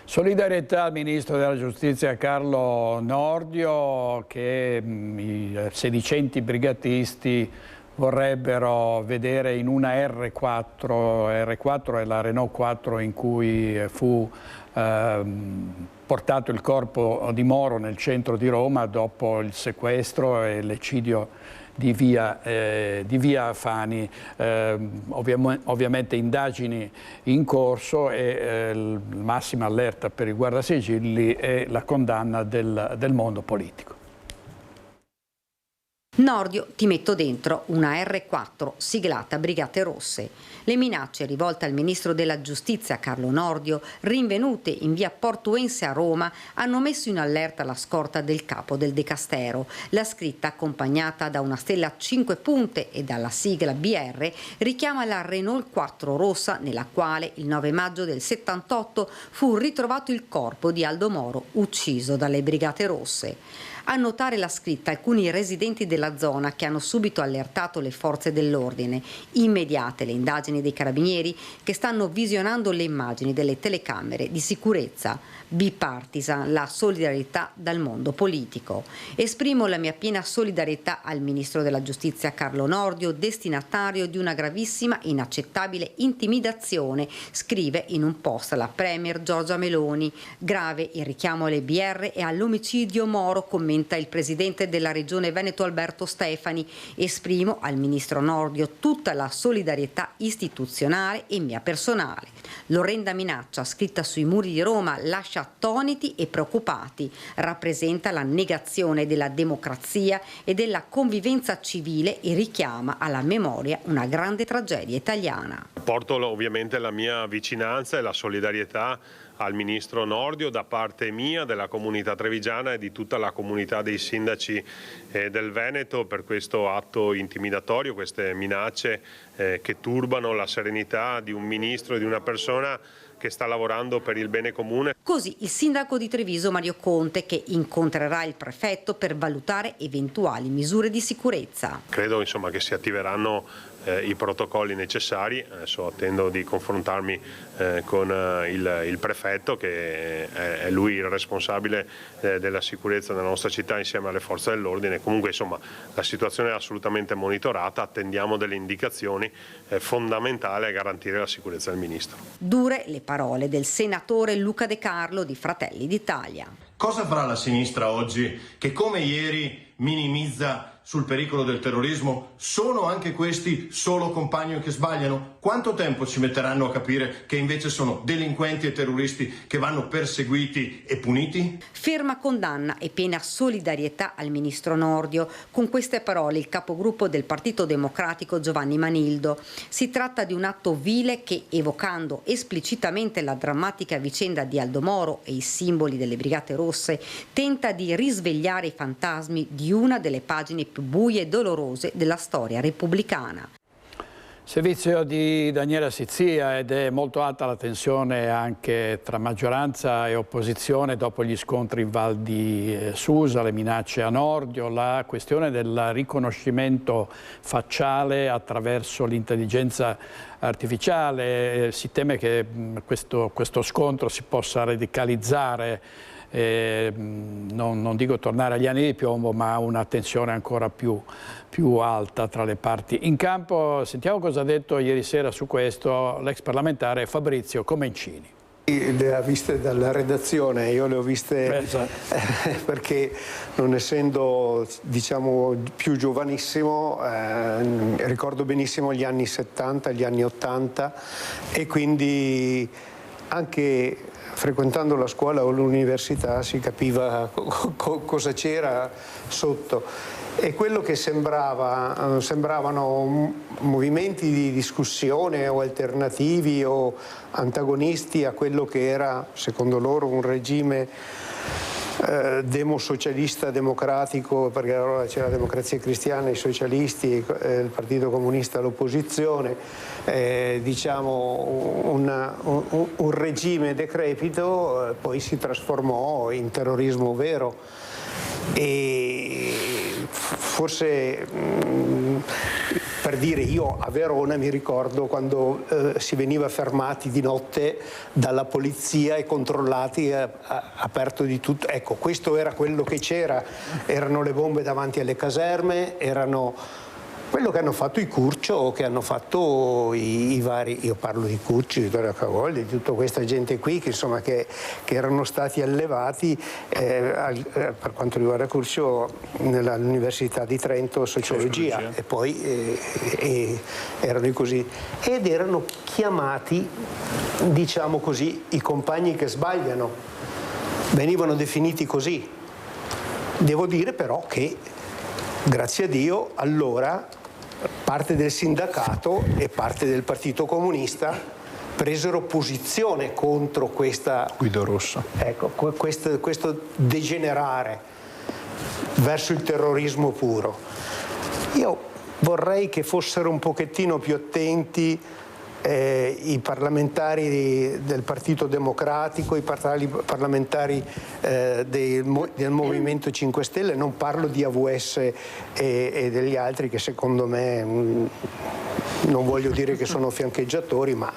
Solidarietà al Ministro della Giustizia Carlo Nordio, che i sedicenti brigatisti vorrebbero vedere in una R4 è la Renault 4 in cui fu portato il corpo di Moro nel centro di Roma dopo il sequestro e l'eccidio di via Fani. Ovviamente indagini in corso e massima allerta per il Guardasigilli e la condanna del mondo politico. Nordio, ti metto dentro, una R4 siglata Brigate Rosse. Le minacce rivolte al ministro della Giustizia Carlo Nordio, rinvenute in via Portuense a Roma, hanno messo in allerta la scorta del capo del Dicastero. La scritta, accompagnata da una stella a 5 punte e dalla sigla BR, richiama la Renault 4 rossa, nella quale il 9 maggio del 78 fu ritrovato il corpo di Aldo Moro, ucciso dalle Brigate Rosse. A notare la scritta alcuni residenti della zona, che hanno subito allertato le forze dell'ordine. Immediate le indagini dei carabinieri, che stanno visionando le immagini delle telecamere di sicurezza. Bipartisan, la solidarietà dal mondo politico. Esprimo la mia piena solidarietà al Ministro della Giustizia Carlo Nordio, destinatario di una gravissima, inaccettabile intimidazione, scrive in un post la Premier Giorgia Meloni. Grave il richiamo alle BR e all'omicidio Moro, commenta il Presidente della Regione Veneto Alberto Stefani. Esprimo al Ministro Nordio tutta la solidarietà istituzionale e mia personale. L'orrenda minaccia scritta sui muri di Roma lascia attoniti e preoccupati, rappresenta la negazione della democrazia e della convivenza civile e richiama alla memoria una grande tragedia italiana. Porto ovviamente la mia vicinanza e la solidarietà al Ministro Nordio da parte mia, della comunità trevigiana e di tutta la comunità dei sindaci del Veneto per questo atto intimidatorio, queste minacce che turbano la serenità di un ministro e di una persona che sta lavorando per il bene comune. Così il sindaco di Treviso Mario Conte, che incontrerà il prefetto per valutare eventuali misure di sicurezza. Credo insomma che si attiveranno i protocolli necessari. Adesso attendo di confrontarmi con il prefetto, che è lui il responsabile della sicurezza della nostra città insieme alle forze dell'ordine. Comunque insomma la situazione è assolutamente monitorata, attendiamo delle indicazioni. È fondamentale garantire la sicurezza del Ministro. Dure le parole del senatore Luca De Carlo di Fratelli d'Italia. Cosa farà la sinistra oggi che, come ieri, minimizza sul pericolo del terrorismo? Sono anche questi solo compagni che sbagliano? Quanto tempo ci metteranno a capire che invece sono delinquenti e terroristi che vanno perseguiti e puniti? Ferma condanna e piena solidarietà al ministro Nordio. Con queste parole il capogruppo del Partito Democratico Giovanni Manildo. Si tratta di un atto vile che, evocando esplicitamente la drammatica vicenda di Aldo Moro e i simboli delle Brigate Rosse, tenta di risvegliare i fantasmi di una delle pagine più buie e dolorose della storia repubblicana. Servizio di Daniela Sizzia, ed è molto alta la tensione anche tra maggioranza e opposizione dopo gli scontri in Val di Susa, le minacce a Nordio, la questione del riconoscimento facciale attraverso l'intelligenza artificiale. Si teme che questo scontro si possa radicalizzare, non dico tornare agli anni di piombo, ma una tensione ancora più alta tra le parti in campo. Sentiamo cosa ha detto ieri sera su questo l'ex parlamentare Fabrizio Comencini. Le ha viste dalla redazione, io le ho viste perché, non essendo più giovanissimo, ricordo benissimo gli anni 70, gli anni 80, e quindi anche frequentando la scuola o l'università si capiva cosa c'era sotto. E quello che sembravano movimenti di discussione o alternativi o antagonisti a quello che era, secondo loro, un regime demosocialista democratico, perché allora c'era la Democrazia Cristiana, i socialisti, il Partito Comunista, l'opposizione, un regime decrepito, poi si trasformò in terrorismo vero. E forse, per dire, io a Verona mi ricordo quando si veniva fermati di notte dalla polizia e controllati, aperto di tutto. Ecco, questo era quello che c'era, erano le bombe davanti alle caserme, erano quello che hanno fatto i Curcio o che hanno fatto i vari, io parlo di Curcio, di Vittorio Cavolli, di tutta questa gente qui che erano stati allevati per quanto riguarda Curcio nell'Università di Trento, sociologia, e poi erano così, ed erano chiamati, diciamo così, i compagni che sbagliano, venivano definiti così. Devo dire però che, grazie a Dio, allora parte del sindacato e parte del Partito Comunista presero posizione contro questa Guido Rossa. Ecco, questo degenerare verso il terrorismo puro. Io vorrei che fossero un pochettino più attenti i parlamentari del Partito Democratico, i parlamentari del Movimento 5 Stelle, non parlo di AVS e degli altri che secondo me, non voglio dire che sono fiancheggiatori, ma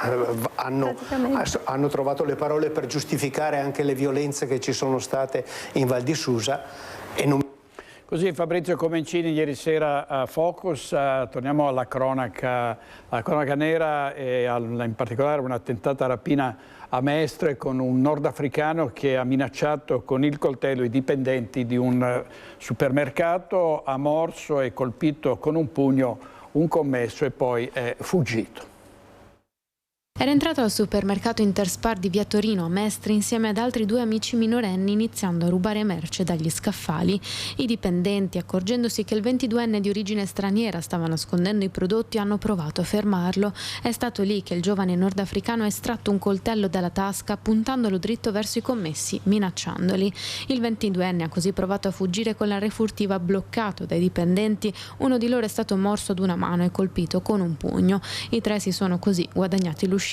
hanno trovato le parole per giustificare anche le violenze che ci sono state in Val di Susa. Così Fabrizio Comencini ieri sera a Focus. Torniamo alla cronaca nera e in particolare una tentata rapina a Mestre con un nordafricano che ha minacciato con il coltello i dipendenti di un supermercato, ha morso e colpito con un pugno un commesso e poi è fuggito. Era entrato al supermercato Interspar di Via Torino a Mestre insieme ad altri 2 amici minorenni, iniziando a rubare merce dagli scaffali. I dipendenti, accorgendosi che il 22enne di origine straniera stava nascondendo i prodotti, hanno provato a fermarlo. È stato lì che il giovane nordafricano ha estratto un coltello dalla tasca, puntandolo dritto verso i commessi, minacciandoli. Il 22enne ha così provato a fuggire con la refurtiva, bloccato dai dipendenti. Uno di loro è stato morso ad una mano e colpito con un pugno. I 3 si sono così guadagnati l'uscita.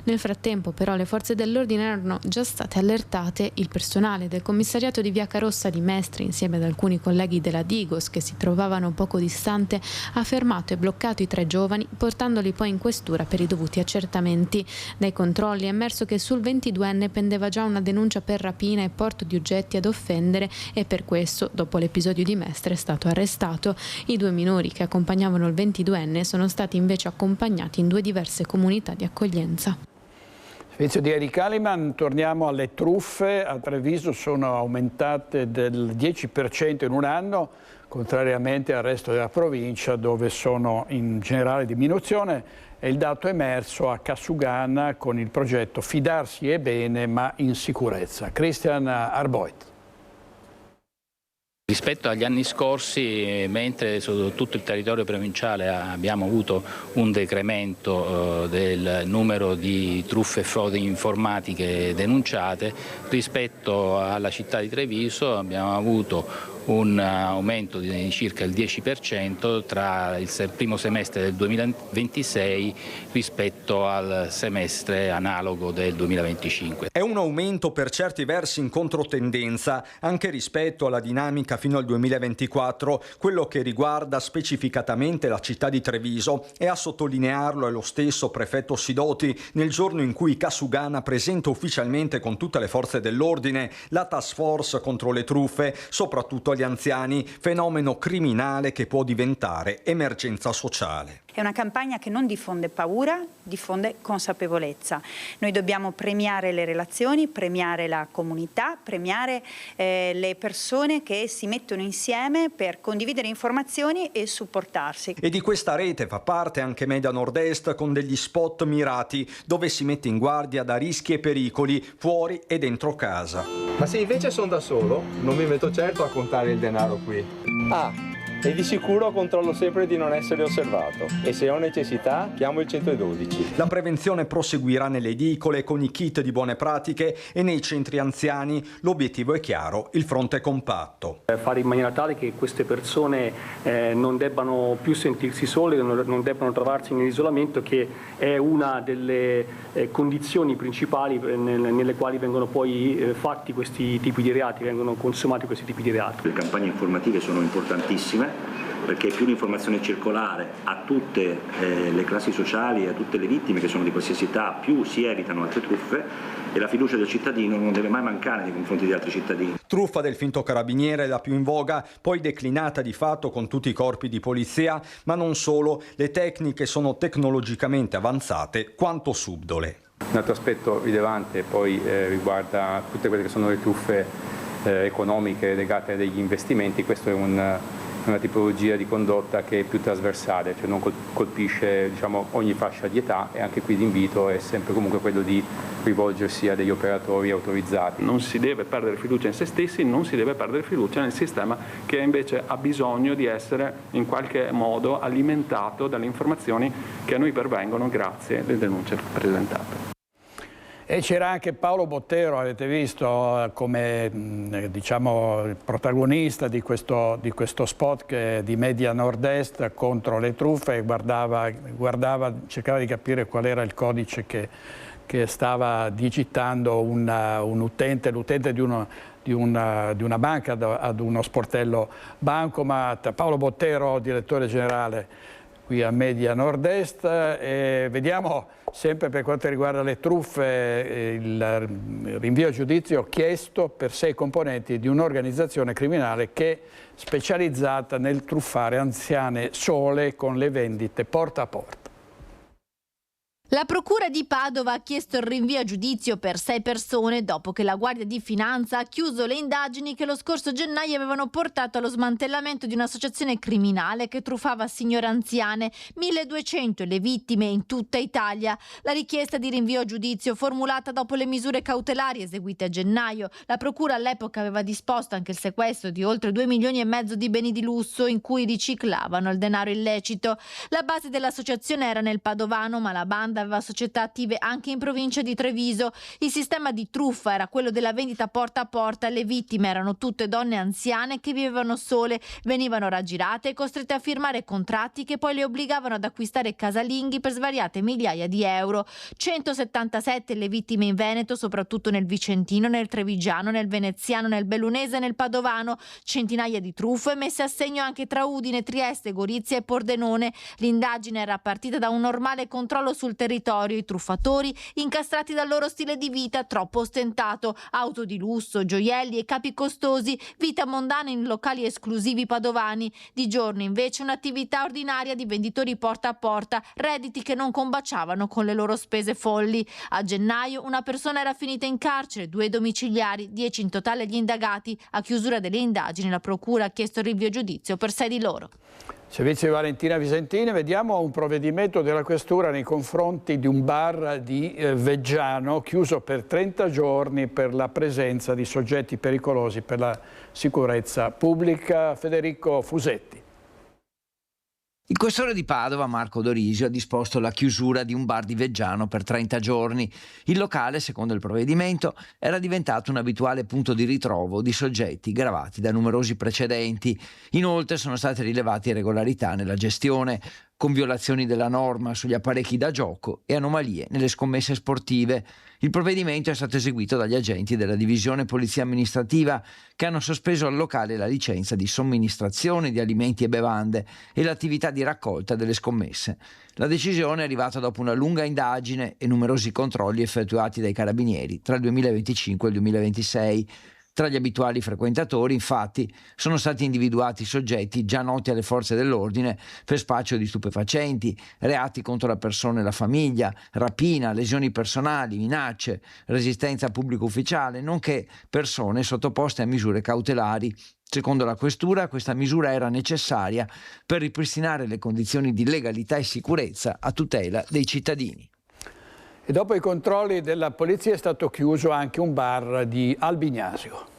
Nel frattempo però le forze dell'ordine erano già state allertate. Il personale del commissariato di Via Carossa di Mestre, insieme ad alcuni colleghi della Digos che si trovavano poco distante, ha fermato e bloccato i 3 giovani, portandoli poi in questura per i dovuti accertamenti. Dai controlli è emerso che sul 22enne pendeva già una denuncia per rapina e porto di oggetti ad offendere, e per questo, dopo l'episodio di Mestre, è stato arrestato. I 2 minori che accompagnavano il 22enne sono stati invece accompagnati in 2 diverse comunità di accoglienza. Servizio di Eri Kaliman, torniamo alle truffe. A Treviso sono aumentate del 10% in un anno, contrariamente al resto della provincia dove sono in generale diminuzione. È il dato emerso a Cassugana con il progetto Fidarsi è bene ma in sicurezza. Christian Arboit. Rispetto agli anni scorsi, mentre su tutto il territorio provinciale abbiamo avuto un decremento del numero di truffe e frodi informatiche denunciate, rispetto alla città di Treviso abbiamo avuto un aumento di circa il 10% tra il primo semestre del 2026 rispetto al semestre analogo del 2025. È un aumento per certi versi in controtendenza anche rispetto alla dinamica fino al 2024, quello che riguarda specificatamente la città di Treviso, e a sottolinearlo è lo stesso prefetto Sidoti nel giorno in cui Cassugana presenta ufficialmente con tutte le forze dell'ordine la task force contro le truffe, soprattutto agli anziani, fenomeno criminale che può diventare emergenza sociale. È una campagna che non diffonde paura, diffonde consapevolezza. Noi dobbiamo premiare le relazioni, premiare la comunità, premiare le persone che si mettono insieme per condividere informazioni e supportarsi. E di questa rete fa parte anche Media Nord-Est con degli spot mirati dove si mette in guardia da rischi e pericoli fuori e dentro casa. Ma se invece sono da solo, non mi metto certo a contare il denaro qui. E di sicuro controllo sempre di non essere osservato e se ho necessità chiamo il 112. La prevenzione proseguirà nelle edicole con i kit di buone pratiche e nei centri anziani. L'obiettivo è chiaro, il fronte è compatto. Fare in maniera tale che queste persone non debbano più sentirsi sole, non debbano trovarsi nell'isolamento, che è una delle condizioni principali nelle quali vengono poi fatti questi tipi di reati, vengono consumati questi tipi di reati. Le campagne informative sono importantissime perché più l'informazione è circolare a tutte le classi sociali e a tutte le vittime che sono di qualsiasi età, più si evitano altre truffe e la fiducia del cittadino non deve mai mancare nei confronti di altri cittadini. Truffa del finto carabiniere è la più in voga, poi declinata di fatto con tutti i corpi di polizia, ma non solo, le tecniche sono tecnologicamente avanzate quanto subdole. Un altro aspetto rilevante poi riguarda tutte quelle che sono le truffe economiche legate a degli investimenti. Questo è una tipologia di condotta che è più trasversale, cioè non colpisce ogni fascia di età, e anche qui l'invito è sempre comunque quello di rivolgersi a degli operatori autorizzati. Non si deve perdere fiducia in se stessi, non si deve perdere fiducia nel sistema che invece ha bisogno di essere in qualche modo alimentato dalle informazioni che a noi pervengono grazie alle denunce presentate. E c'era anche Paolo Bottero, avete visto, come protagonista di questo spot di Media Nord-Est contro le truffe, cercava di capire qual era il codice che stava digitando l'utente di una banca ad uno sportello Bancomat. Paolo Bottero, direttore generale qui a Media Nord-Est, e vediamo sempre per quanto riguarda le truffe il rinvio a giudizio chiesto per 6 componenti di un'organizzazione criminale che è specializzata nel truffare anziane sole con le vendite porta a porta. La Procura di Padova ha chiesto il rinvio a giudizio per 6 persone dopo che la Guardia di Finanza ha chiuso le indagini che lo scorso gennaio avevano portato allo smantellamento di un'associazione criminale che truffava signore anziane, 1.200 le vittime in tutta Italia. La richiesta di rinvio a giudizio formulata dopo le misure cautelari eseguite a gennaio. La Procura all'epoca aveva disposto anche il sequestro di oltre 2,5 milioni di beni di lusso in cui riciclavano il denaro illecito. La base dell'associazione era nel Padovano, ma la banda aveva società attive anche in provincia di Treviso. Il sistema di truffa era quello della vendita porta a porta. Le vittime erano tutte donne anziane che vivevano sole, venivano raggirate e costrette a firmare contratti che poi le obbligavano ad acquistare casalinghi per svariate migliaia di euro. 177 le vittime in Veneto, soprattutto nel Vicentino, nel Trevigiano, nel Veneziano, nel Bellunese e nel Padovano. Centinaia di truffe messe a segno anche tra Udine, Trieste, Gorizia e Pordenone. L'indagine era partita da un normale controllo sul territorio territorio, i truffatori incastrati dal loro stile di vita troppo ostentato, auto di lusso, gioielli e capi costosi, vita mondana in locali esclusivi padovani, di giorno invece un'attività ordinaria di venditori porta a porta, redditi che non combaciavano con le loro spese folli. A gennaio una persona era finita in carcere, 2 domiciliari, 10 in totale gli indagati. A chiusura delle indagini la procura ha chiesto il rinvio a giudizio per 6 di loro. Servizio di Valentina Visentini, vediamo un provvedimento della Questura nei confronti di un bar di Veggiano chiuso per 30 giorni per la presenza di soggetti pericolosi per la sicurezza pubblica. Federico Fusetti. Il questore di Padova, Marco Dorisio, ha disposto la chiusura di un bar di Veggiano per 30 giorni. Il locale, secondo il provvedimento, era diventato un abituale punto di ritrovo di soggetti gravati da numerosi precedenti. Inoltre sono state rilevate irregolarità nella gestione, con violazioni della norma sugli apparecchi da gioco e anomalie nelle scommesse sportive. Il provvedimento è stato eseguito dagli agenti della divisione polizia amministrativa che hanno sospeso al locale la licenza di somministrazione di alimenti e bevande e l'attività di raccolta delle scommesse. La decisione è arrivata dopo una lunga indagine e numerosi controlli effettuati dai carabinieri tra il 2025 e il 2026. Tra gli abituali frequentatori, infatti, sono stati individuati soggetti già noti alle forze dell'ordine per spaccio di stupefacenti, reati contro la persona e la famiglia, rapina, lesioni personali, minacce, resistenza a pubblico ufficiale, nonché persone sottoposte a misure cautelari. Secondo la Questura, questa misura era necessaria per ripristinare le condizioni di legalità e sicurezza a tutela dei cittadini. E dopo i controlli della polizia è stato chiuso anche un bar di Albignasio.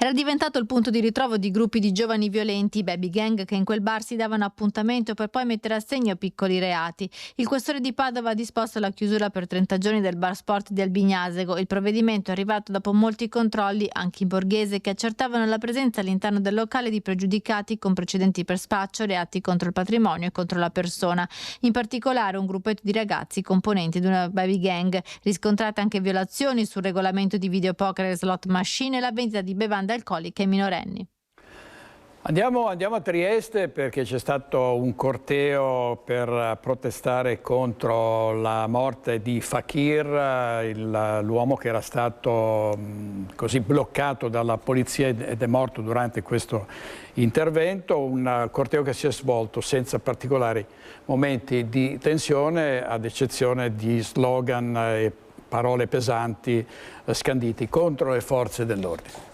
Era diventato il punto di ritrovo di gruppi di giovani violenti, baby gang, che in quel bar si davano appuntamento per poi mettere a segno piccoli reati. Il questore di Padova ha disposto la chiusura per 30 giorni del bar sport di Albignasego. Il provvedimento è arrivato dopo molti controlli, anche in borghese, che accertavano la presenza all'interno del locale di pregiudicati con precedenti per spaccio, reati contro il patrimonio e contro la persona. In particolare un gruppetto di ragazzi componenti di una baby gang. Riscontrate anche violazioni sul regolamento di videopoker e slot machine e la vendita di bevande alcoliche ai minorenni. Andiamo a Trieste perché c'è stato un corteo per protestare contro la morte di Fakir, l'uomo che era stato così bloccato dalla polizia ed è morto durante questo intervento. Un corteo che si è svolto senza particolari momenti di tensione, ad eccezione di slogan e parole pesanti scanditi contro le forze dell'ordine.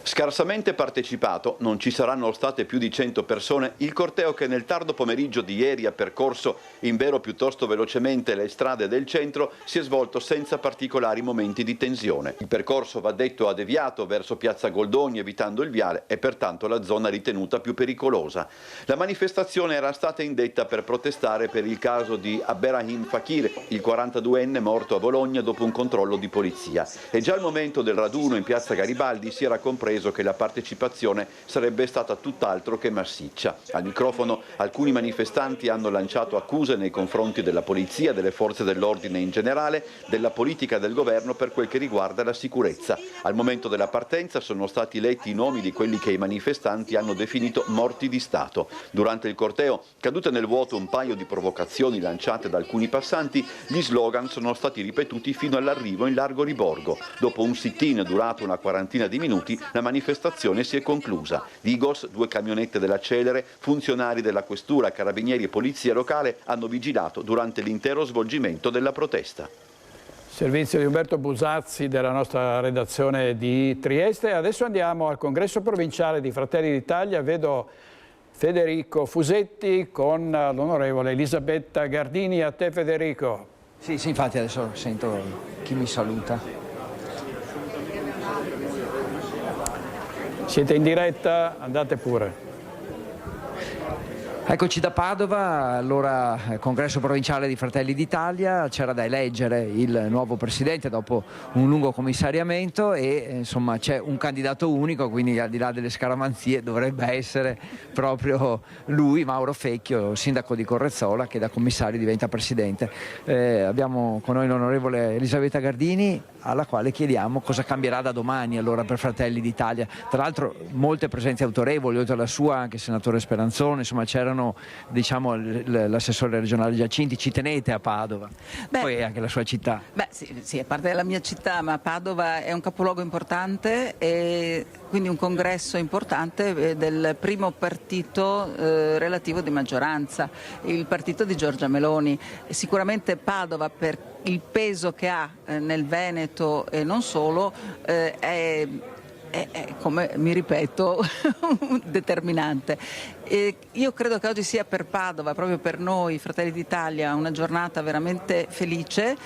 Scarsamente partecipato, non ci saranno state più di 100 persone, il corteo che nel tardo pomeriggio di ieri ha percorso invero piuttosto velocemente le strade del centro si è svolto senza particolari momenti di tensione. Il percorso, va detto, ha deviato verso Piazza Goldoni evitando il viale e pertanto la zona ritenuta più pericolosa. La manifestazione era stata indetta per protestare per il caso di Abderrahim Fakir, il 42enne morto a Bologna dopo un controllo di polizia. E già al momento del raduno in Piazza Garibaldi si era compreso che la partecipazione sarebbe stata tutt'altro che massiccia. Al microfono alcuni manifestanti hanno lanciato accuse nei confronti della polizia, delle forze dell'ordine in generale, della politica del governo per quel che riguarda la sicurezza. Al momento della partenza sono stati letti i nomi di quelli che i manifestanti hanno definito morti di Stato. Durante il corteo, cadute nel vuoto un paio di provocazioni lanciate da alcuni passanti, gli slogan sono stati ripetuti fino all'arrivo in largo Riborgo. Dopo un sit-in durato una quarantina di minuti, la manifestazione si è conclusa. Digos, 2 camionette della Celere, funzionari della Questura, carabinieri e polizia locale hanno vigilato durante l'intero svolgimento della protesta. Servizio di Umberto Busazzi della nostra redazione di Trieste. Adesso andiamo al congresso provinciale di Fratelli d'Italia. Vedo Federico Fusetti con l'onorevole Elisabetta Gardini. A te, Federico. Sì, infatti adesso sento chi mi saluta. Siete in diretta? Andate pure. Eccoci da Padova, allora congresso provinciale di Fratelli d'Italia, c'era da eleggere il nuovo presidente dopo un lungo commissariamento e insomma c'è un candidato unico, quindi al di là delle scaramanzie dovrebbe essere proprio lui, Mauro Fecchio, sindaco di Correzzola, che da commissario diventa presidente. Abbiamo con noi l'onorevole Elisabetta Gardini. alla quale chiediamo cosa cambierà da domani allora per Fratelli d'Italia. Tra l'altro molte presenze autorevoli, oltre alla sua anche il senatore Speranzone, insomma c'erano, diciamo, l'assessore regionale Giacinti. Ci tenete a Padova? Poi anche la sua città. Beh sì, è parte della mia città, ma Padova è un capoluogo importante e quindi un congresso importante del primo partito relativo di maggioranza, il partito di Giorgia Meloni. Sicuramente Padova, per il peso che ha nel Veneto e non solo, è come mi ripeto determinante. Io credo che oggi sia per Padova, proprio per noi Fratelli d'Italia, una giornata veramente felice,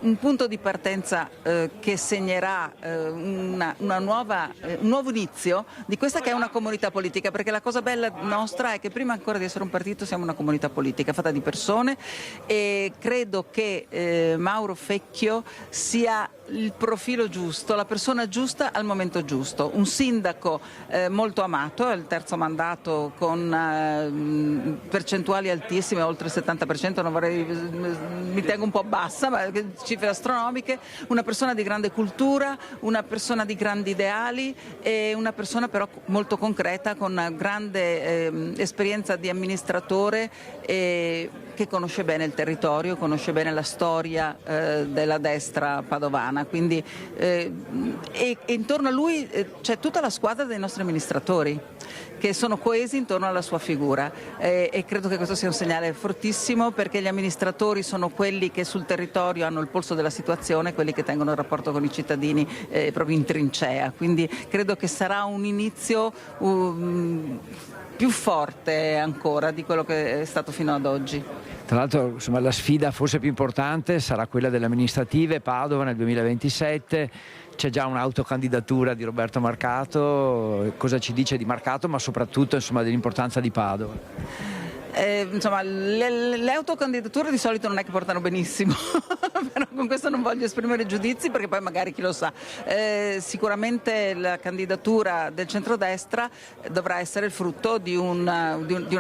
un punto di partenza che segnerà un nuovo inizio di questa che è una comunità politica, perché la cosa bella nostra è che prima ancora di essere un partito siamo una comunità politica fatta di persone, e credo che Mauro Fecchio sia il profilo giusto, la persona giusta al momento giusto, un sindaco molto amato, è il terzo mandato con percentuali altissime, oltre il 70%, non vorrei, mi tengo un po' bassa, ma cifre astronomiche, una persona di grande cultura, una persona di grandi ideali e una persona però molto concreta, con grande esperienza di amministratore, che conosce bene il territorio, conosce bene la storia della destra padovana, quindi e intorno a lui c'è tutta la squadra dei nostri amministratori che sono coesi intorno alla sua figura, e credo che questo sia un segnale fortissimo, perché gli amministratori sono quelli che sul territorio hanno il polso della situazione, quelli che tengono il rapporto con i cittadini proprio in trincea, quindi credo che sarà un inizio più forte ancora di quello che è stato fino ad oggi. Tra l'altro, insomma, la sfida forse più importante sarà quella delle amministrative Padova nel 2027. C'è già un'autocandidatura di Roberto Marcato. Cosa ci dice di Marcato, ma soprattutto, insomma, dell'importanza di Padova? Insomma, le autocandidature di solito non è che portano benissimo, però con questo non voglio esprimere giudizi, perché poi magari chi lo sa. Sicuramente la candidatura del centrodestra dovrà essere il frutto di un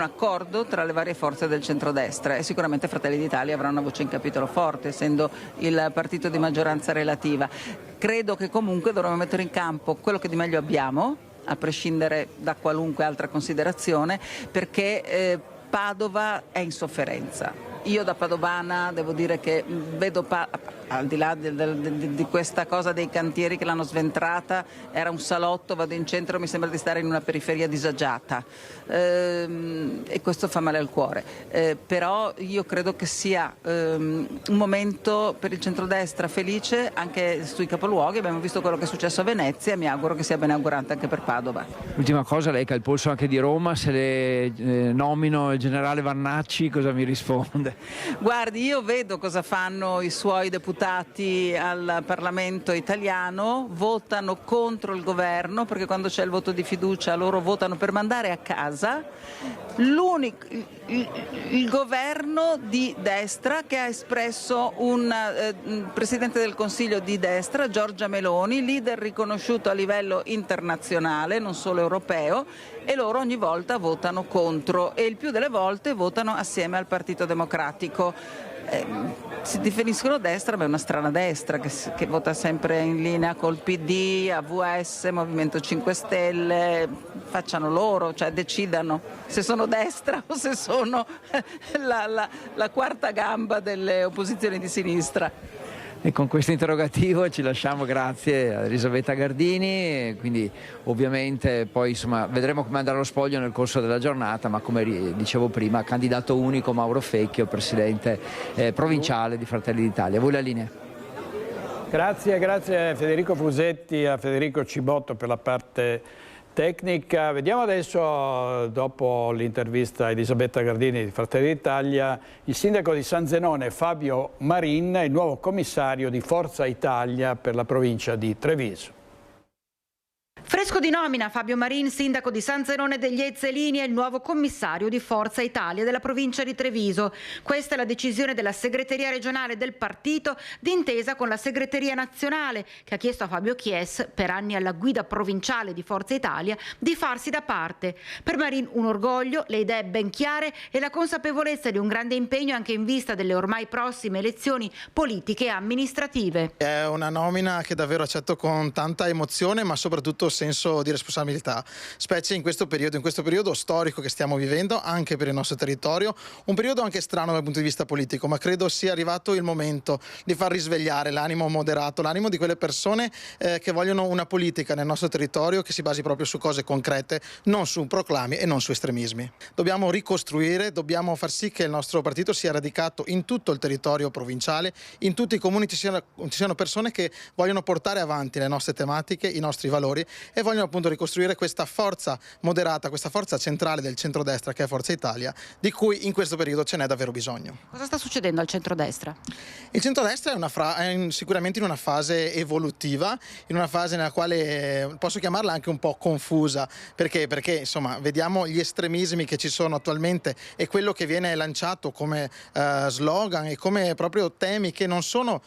accordo tra le varie forze del centrodestra, e sicuramente Fratelli d'Italia avrà una voce in capitolo forte, essendo il partito di maggioranza relativa. Credo che comunque dovremo mettere in campo quello che di meglio abbiamo, a prescindere da qualunque altra considerazione, perché Padova è in sofferenza. Io da padovana devo dire che vedo, al di là di questa cosa dei cantieri che l'hanno sventrata, era un salotto, vado in centro, mi sembra di stare in una periferia disagiata, e questo fa male al cuore, però io credo che sia un momento per il centrodestra felice anche sui capoluoghi. Abbiamo visto quello che è successo a Venezia, mi auguro che sia benaugurante anche per Padova. Ultima cosa, lei che ha il polso anche di Roma, se le nomino il generale Vannacci, cosa mi risponde? Guardi, io vedo cosa fanno i suoi deputati al Parlamento italiano, votano contro il governo, perché quando c'è il voto di fiducia loro votano per mandare a casa il governo di destra, che ha espresso un Presidente del Consiglio di destra, Giorgia Meloni, leader riconosciuto a livello internazionale, non solo europeo, e loro ogni volta votano contro, e il più delle volte votano assieme al Partito Democratico. Si definiscono destra, ma è una strana destra che vota sempre in linea col PD, AVS, Movimento 5 Stelle, facciano loro, cioè decidano se sono destra o se sono la quarta gamba delle opposizioni di sinistra. E con questo interrogativo ci lasciamo, grazie a Elisabetta Gardini, quindi ovviamente poi insomma vedremo come andrà lo spoglio nel corso della giornata, ma come dicevo prima, candidato unico Mauro Fecchio, presidente provinciale di Fratelli d'Italia. Voi la linea. Grazie a Federico Fusetti, a Federico Cibotto per la parte tecnica. Vediamo adesso, dopo l'intervista a Elisabetta Gardini di Fratelli d'Italia, il sindaco di San Zenone Fabio Marin, il nuovo commissario di Forza Italia per la provincia di Treviso. Fresco di nomina, Fabio Marin, sindaco di San Zenone degli Ezzelini, è il nuovo commissario di Forza Italia della provincia di Treviso. Questa è la decisione della segreteria regionale del partito d'intesa con la segreteria nazionale, che ha chiesto a Fabio Chies, per anni alla guida provinciale di Forza Italia, di farsi da parte. Per Marin un orgoglio, le idee ben chiare e la consapevolezza di un grande impegno anche in vista delle ormai prossime elezioni politiche e amministrative. È una nomina che davvero accetto con tanta emozione, ma soprattutto senso di responsabilità, specie in questo periodo storico che stiamo vivendo anche per il nostro territorio, un periodo anche strano dal punto di vista politico, ma credo sia arrivato il momento di far risvegliare l'animo moderato, l'animo di quelle persone che vogliono una politica nel nostro territorio che si basi proprio su cose concrete, non su proclami e non su estremismi. Dobbiamo ricostruire, dobbiamo far sì che il nostro partito sia radicato in tutto il territorio provinciale, in tutti i comuni ci siano persone che vogliono portare avanti le nostre tematiche, i nostri valori e vogliono appunto ricostruire questa forza moderata, questa forza centrale del centrodestra che è Forza Italia, di cui in questo periodo ce n'è davvero bisogno. Cosa sta succedendo al centrodestra? Il centrodestra è sicuramente in una fase evolutiva, in una fase nella quale posso chiamarla anche un po' confusa. Perché? Perché insomma vediamo gli estremismi che ci sono attualmente e quello che viene lanciato come slogan e come proprio temi che non sono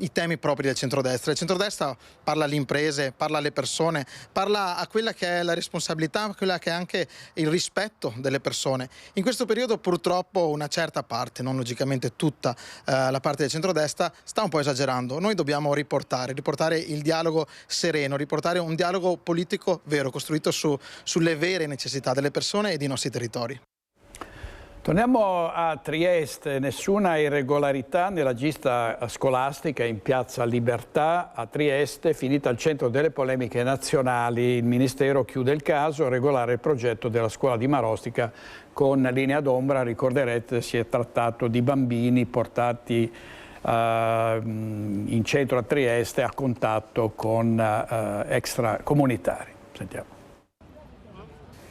i temi propri del centrodestra. Il centrodestra parla alle imprese, parla alle persone, parla a quella che è la responsabilità, a quella che è anche il rispetto delle persone. In questo periodo purtroppo una certa parte, non logicamente tutta la parte del centrodestra, sta un po' esagerando. Noi dobbiamo riportare il dialogo sereno, riportare un dialogo politico vero, costruito sulle vere necessità delle persone e dei nostri territori. Torniamo a Trieste, nessuna irregolarità nella gista scolastica in Piazza Libertà a Trieste, finita al centro delle polemiche nazionali. Il Ministero chiude il caso, regolare il progetto della scuola di Marostica con linea d'ombra. Ricorderete, si è trattato di bambini portati in centro a Trieste a contatto con extracomunitari. Sentiamo.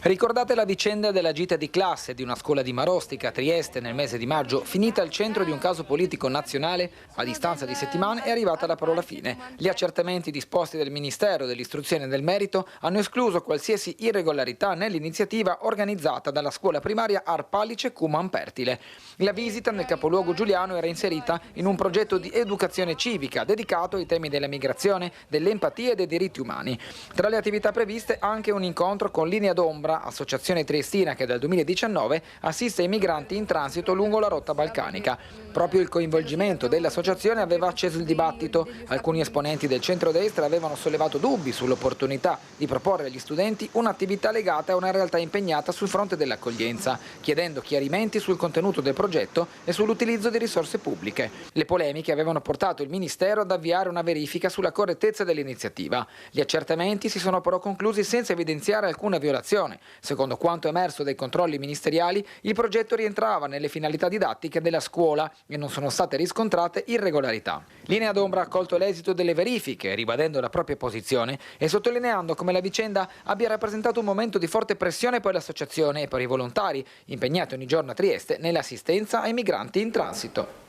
Ricordate la vicenda della gita di classe di una scuola di Marostica a Trieste nel mese di maggio, finita al centro di un caso politico nazionale? A distanza di settimane è arrivata la parola fine. Gli accertamenti disposti dal Ministero dell'Istruzione e del Merito hanno escluso qualsiasi irregolarità nell'iniziativa organizzata dalla scuola primaria Arpalice Cuman Pertile. La visita nel capoluogo giuliano era inserita in un progetto di educazione civica dedicato ai temi della migrazione, dell'empatia e dei diritti umani. Tra le attività previste anche un incontro con Linea d'Ombra, associazione triestina che dal 2019 assiste i migranti in transito lungo la rotta balcanica. Proprio il coinvolgimento dell'associazione aveva acceso il dibattito. Alcuni esponenti del centrodestra avevano sollevato dubbi sull'opportunità di proporre agli studenti un'attività legata a una realtà impegnata sul fronte dell'accoglienza, chiedendo chiarimenti sul contenuto del progetto e sull'utilizzo di risorse pubbliche. Le polemiche avevano portato il Ministero ad avviare una verifica sulla correttezza dell'iniziativa. Gli accertamenti si sono però conclusi senza evidenziare alcuna violazione. Secondo quanto emerso dai controlli ministeriali, il progetto rientrava nelle finalità didattiche della scuola e non sono state riscontrate irregolarità. Linea d'Ombra ha accolto l'esito delle verifiche, ribadendo la propria posizione e sottolineando come la vicenda abbia rappresentato un momento di forte pressione per l'associazione e per i volontari impegnati ogni giorno a Trieste nell'assistenza ai migranti in transito.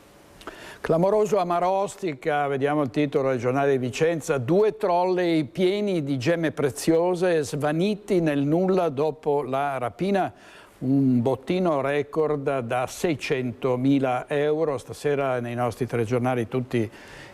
Clamoroso a Marostica, vediamo il titolo del giornale di Vicenza, 2 trolley pieni di gemme preziose svaniti nel nulla dopo la rapina, un bottino record da 600.000 euro, stasera nei nostri telegiornali tutti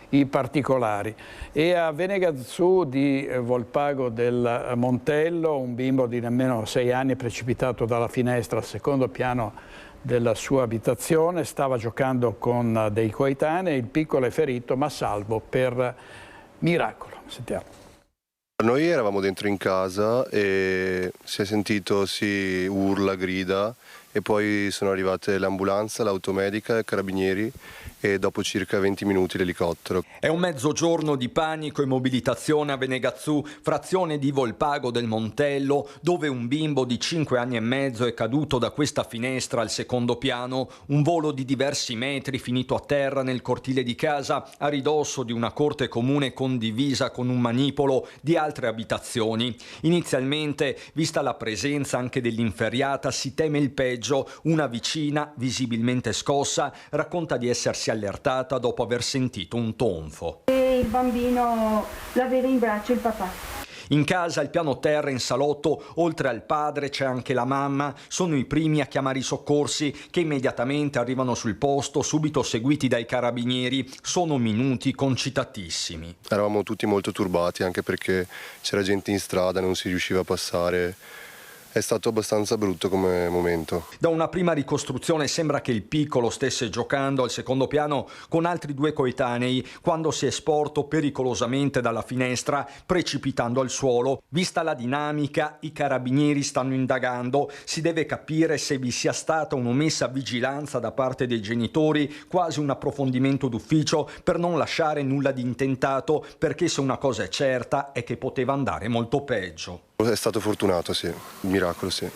i particolari. E a Venegazzu di Volpago del Montello, un bimbo di nemmeno 6 anni è precipitato dalla finestra al secondo piano della sua abitazione, stava giocando con dei coetanei, il piccolo è ferito ma salvo per miracolo. Sentiamo. Noi eravamo dentro in casa e si è sentito urla, grida e poi sono arrivate l'ambulanza, l'automedica, i carabinieri e dopo circa 20 minuti l'elicottero. È un mezzogiorno di panico e mobilitazione a Venegazzu, frazione di Volpago del Montello, dove un bimbo di 5 anni e mezzo è caduto da questa finestra al secondo piano, un volo di diversi metri finito a terra nel cortile di casa, a ridosso di una corte comune condivisa con un manipolo di altre abitazioni. Inizialmente, vista la presenza anche dell'inferiata, si teme il peggio. Una vicina, visibilmente scossa, racconta di essersi allertata dopo aver sentito un tonfo. E il bambino l'aveva in braccio il papà. In casa, al piano terra, in salotto, oltre al padre c'è anche la mamma. Sono i primi a chiamare i soccorsi, che immediatamente arrivano sul posto, subito seguiti dai carabinieri. Sono minuti concitatissimi. Eravamo tutti molto turbati, anche perché c'era gente in strada, non si riusciva a passare. È stato abbastanza brutto come momento. Da una prima ricostruzione sembra che il piccolo stesse giocando al secondo piano con altri 2 coetanei quando si è sporto pericolosamente dalla finestra, precipitando al suolo. Vista la dinamica, i carabinieri stanno indagando. Si deve capire se vi sia stata un'omessa vigilanza da parte dei genitori, quasi un approfondimento d'ufficio per non lasciare nulla di intentato, perché se una cosa è certa è che poteva andare molto peggio. È stato fortunato, sì. Miracolo, sì.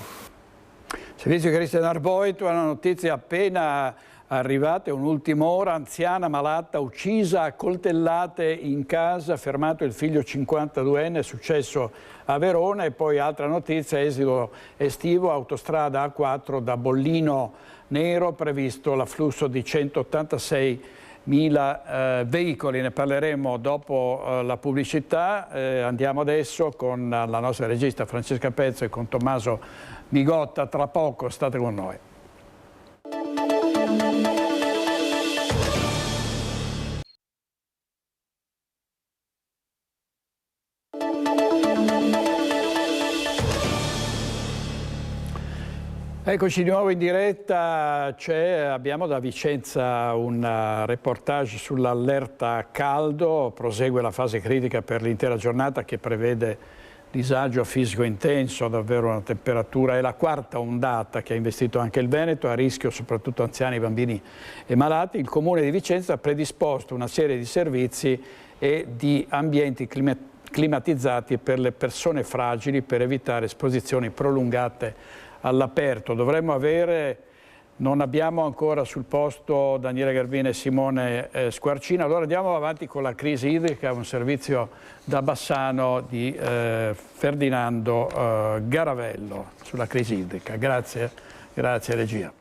Servizio Cristian Arboito, una notizia appena arrivata, un'ultima ora, anziana malata uccisa a coltellate in casa, fermato il figlio 52enne, è successo a Verona. E poi altra notizia, esito estivo, autostrada A4 da Bollino Nero, previsto l'afflusso di 186.000 veicoli. Ne parleremo dopo la pubblicità. Andiamo adesso con la nostra regista Francesca Pezzo e con Tommaso Migotta. Tra poco state con noi. Eccoci di nuovo in diretta, abbiamo da Vicenza un reportage sull'allerta caldo, prosegue la fase critica per l'intera giornata che prevede disagio fisico intenso, davvero una temperatura, è la 4ª ondata che ha investito anche il Veneto, a rischio soprattutto anziani, bambini e malati. Il Comune di Vicenza ha predisposto una serie di servizi e di ambienti climatizzati per le persone fragili per evitare esposizioni prolungate all'aperto. Dovremmo avere, non abbiamo ancora sul posto Daniele Garbina e Simone Squarcina. Allora andiamo avanti con la crisi idrica, un servizio da Bassano di Ferdinando Garavello sulla crisi idrica. Grazie regia.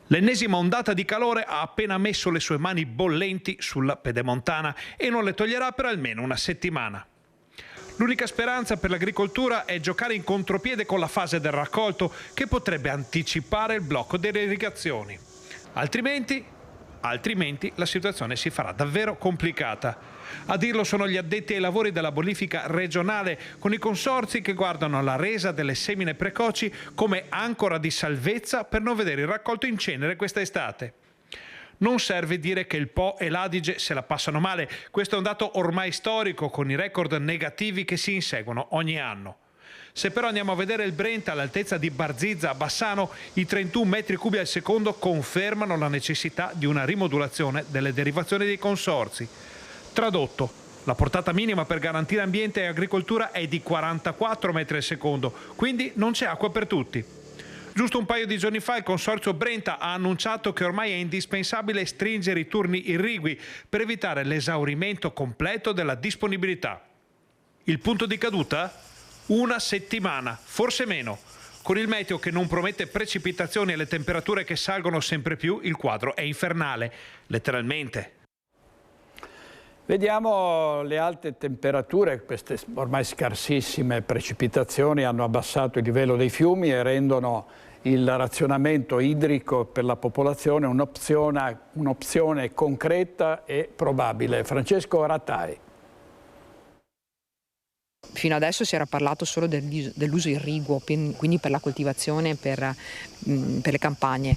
L'ennesima ondata di calore ha appena messo le sue mani bollenti sulla Pedemontana e non le toglierà per almeno una settimana. L'unica speranza per l'agricoltura è giocare in contropiede con la fase del raccolto, che potrebbe anticipare il blocco delle irrigazioni. Altrimenti la situazione si farà davvero complicata. A dirlo sono gli addetti ai lavori della bonifica regionale, con i consorzi che guardano alla resa delle semine precoci come ancora di salvezza per non vedere il raccolto in cenere questa estate. Non serve dire che il Po e l'Adige se la passano male, questo è un dato ormai storico con i record negativi che si inseguono ogni anno. Se però andiamo a vedere il Brenta all'altezza di Barzizza a Bassano, i 31 metri cubi al secondo confermano la necessità di una rimodulazione delle derivazioni dei consorzi. Tradotto, la portata minima per garantire ambiente e agricoltura è di 44 metri al secondo, quindi non c'è acqua per tutti. Giusto un paio di giorni fa il Consorzio Brenta ha annunciato che ormai è indispensabile stringere i turni irrigui per evitare l'esaurimento completo della disponibilità. Il punto di caduta? Una settimana, forse meno. Con il meteo che non promette precipitazioni e le temperature che salgono sempre più, il quadro è infernale, letteralmente. Vediamo le alte temperature, queste ormai scarsissime precipitazioni hanno abbassato il livello dei fiumi e rendono il razionamento idrico per la popolazione un'opzione concreta e probabile. Francesco Rattai. Fino adesso si era parlato solo dell'uso irriguo, quindi per la coltivazione, per le campagne.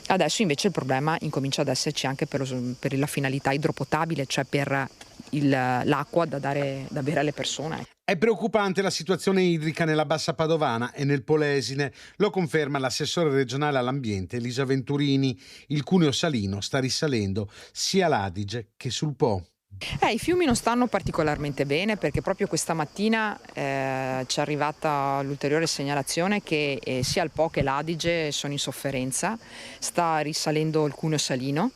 Adesso invece il problema incomincia ad esserci anche per la finalità idropotabile, cioè per l'acqua da bere alle persone. È preoccupante la situazione idrica nella Bassa Padovana e nel Polesine, lo conferma l'assessore regionale all'ambiente Elisa Venturini. Il cuneo salino sta risalendo sia all'Adige che sul Po. I fiumi non stanno particolarmente bene perché proprio questa mattina ci è arrivata l'ulteriore segnalazione che sia il Po che l'Adige sono in sofferenza, sta risalendo il cuneo salino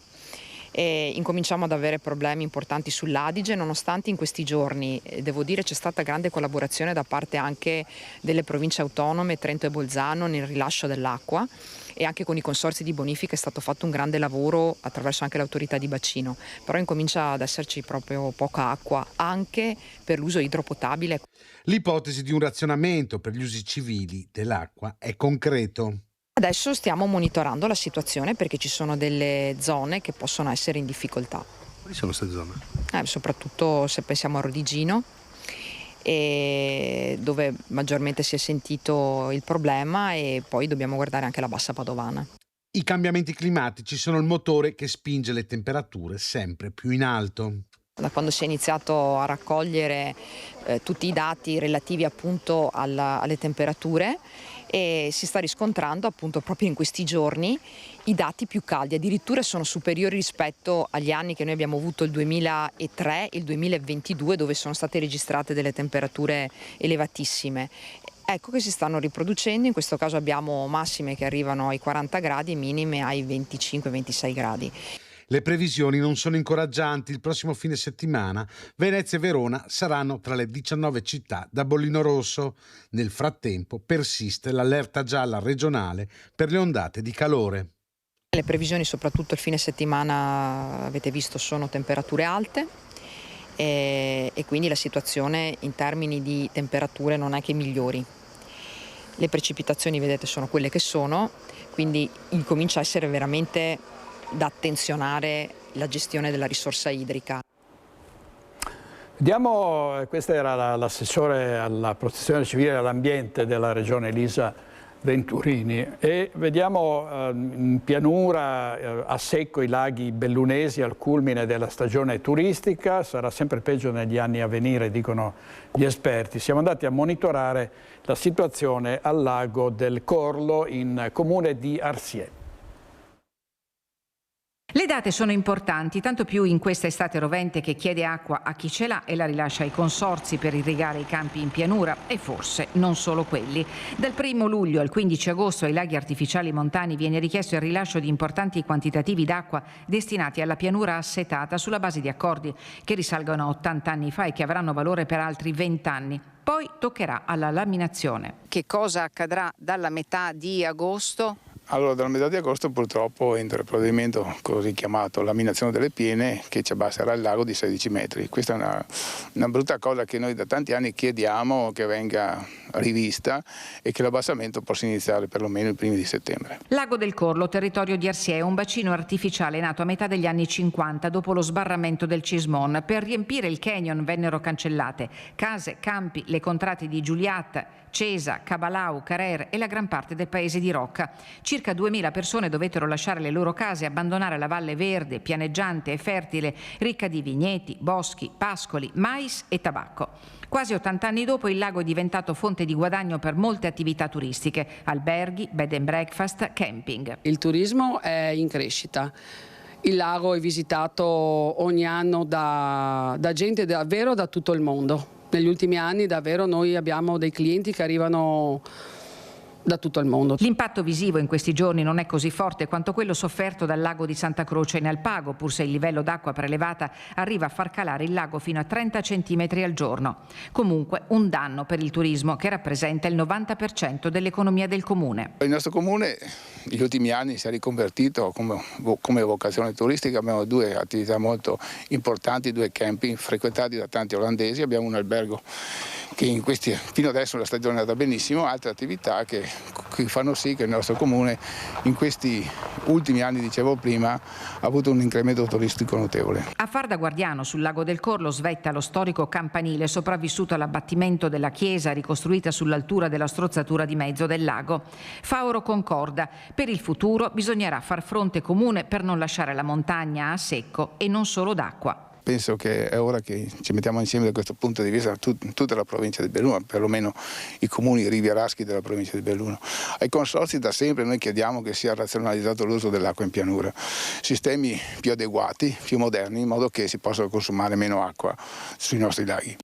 E incominciamo ad avere problemi importanti sull'Adige, nonostante in questi giorni, devo dire, c'è stata grande collaborazione da parte anche delle province autonome Trento e Bolzano nel rilascio dell'acqua, e anche con i consorzi di bonifica è stato fatto un grande lavoro attraverso anche l'autorità di bacino, però incomincia ad esserci proprio poca acqua anche per l'uso idropotabile. L'ipotesi di un razionamento per gli usi civili dell'acqua è concreto. Adesso stiamo monitorando la situazione perché ci sono delle zone che possono essere in difficoltà. Quali sono queste zone? Soprattutto se pensiamo a Rodigino, dove maggiormente si è sentito il problema, e poi dobbiamo guardare anche la Bassa Padovana. I cambiamenti climatici sono il motore che spinge le temperature sempre più in alto. Da quando si è iniziato a raccogliere tutti i dati relativi appunto alle temperature, e si sta riscontrando appunto proprio in questi giorni i dati più caldi, addirittura sono superiori rispetto agli anni che noi abbiamo avuto il 2003 e il 2022, dove sono state registrate delle temperature elevatissime. Ecco che si stanno riproducendo, in questo caso abbiamo massime che arrivano ai 40 gradi e minime ai 25-26 gradi. Le previsioni non sono incoraggianti. Il prossimo fine settimana Venezia e Verona saranno tra le 19 città da bollino rosso. Nel frattempo persiste l'allerta gialla regionale per le ondate di calore. Le previsioni, soprattutto il fine settimana, avete visto, sono temperature alte e quindi la situazione in termini di temperature non è che migliori. Le precipitazioni, vedete, sono quelle che sono, quindi incomincia a essere veramente da attenzionare la gestione della risorsa idrica. Vediamo, questa era l'assessore alla protezione civile e all'ambiente della regione Elisa Venturini, e vediamo in pianura a secco i laghi bellunesi al culmine della stagione turistica. Sarà sempre peggio negli anni a venire, dicono gli esperti. Siamo andati a monitorare la situazione al lago del Corlo in comune di Arsiè. Le date sono importanti, tanto più in questa estate rovente che chiede acqua a chi ce l'ha e la rilascia ai consorzi per irrigare i campi in pianura, e forse non solo quelli. Dal 1 luglio al 15 agosto ai laghi artificiali montani viene richiesto il rilascio di importanti quantitativi d'acqua destinati alla pianura assetata sulla base di accordi che risalgono a 80 anni fa e che avranno valore per altri 20 anni. Poi toccherà alla laminazione. Che cosa accadrà dalla metà di agosto? Allora, dalla metà di agosto purtroppo entra il provvedimento così chiamato laminazione delle piene, che ci abbasserà il lago di 16 metri. Questa è una brutta cosa che noi da tanti anni chiediamo che venga rivista e che l'abbassamento possa iniziare perlomeno i primi di settembre. Lago del Corlo, territorio di Arsiè, è un bacino artificiale nato a metà degli anni 50 dopo lo sbarramento del Cismon. Per riempire il canyon vennero cancellate case, campi, le contrate di Giuliat, Cesa, Cabalau, Carer e la gran parte del paese di Rocca. Circa 2000 persone dovettero lasciare le loro case e abbandonare la valle verde, pianeggiante e fertile, ricca di vigneti, boschi, pascoli, mais e tabacco. Quasi 80 anni dopo il lago è diventato fonte di guadagno per molte attività turistiche, alberghi, bed and breakfast, camping. Il turismo è in crescita. Il lago è visitato ogni anno da gente davvero da tutto il mondo. Negli ultimi anni davvero noi abbiamo dei clienti che arrivano da tutto il mondo. L'impatto visivo in questi giorni non è così forte quanto quello sofferto dal lago di Santa Croce in Alpago, pur se il livello d'acqua prelevata arriva a far calare il lago fino a 30 centimetri al giorno. Comunque un danno per il turismo che rappresenta il 90% dell'economia del comune. Il nostro comune negli ultimi anni si è riconvertito come vocazione turistica. Abbiamo due attività molto importanti, due camping frequentati da tanti olandesi, abbiamo un albergo che fino adesso la stagione è andata benissimo, altre attività che fanno sì che il nostro comune in questi ultimi anni, dicevo prima, ha avuto un incremento turistico notevole. A far da guardiano sul lago del Corlo svetta lo storico campanile sopravvissuto all'abbattimento della chiesa ricostruita sull'altura della strozzatura di mezzo del lago. Fauro concorda, per il futuro bisognerà far fronte comune per non lasciare la montagna a secco e non solo d'acqua. Penso che è ora che ci mettiamo insieme da questo punto di vista tutta la provincia di Belluno, perlomeno i comuni rivieraschi della provincia di Belluno. Ai consorzi da sempre noi chiediamo che sia razionalizzato l'uso dell'acqua in pianura, sistemi più adeguati, più moderni, in modo che si possa consumare meno acqua sui nostri laghi.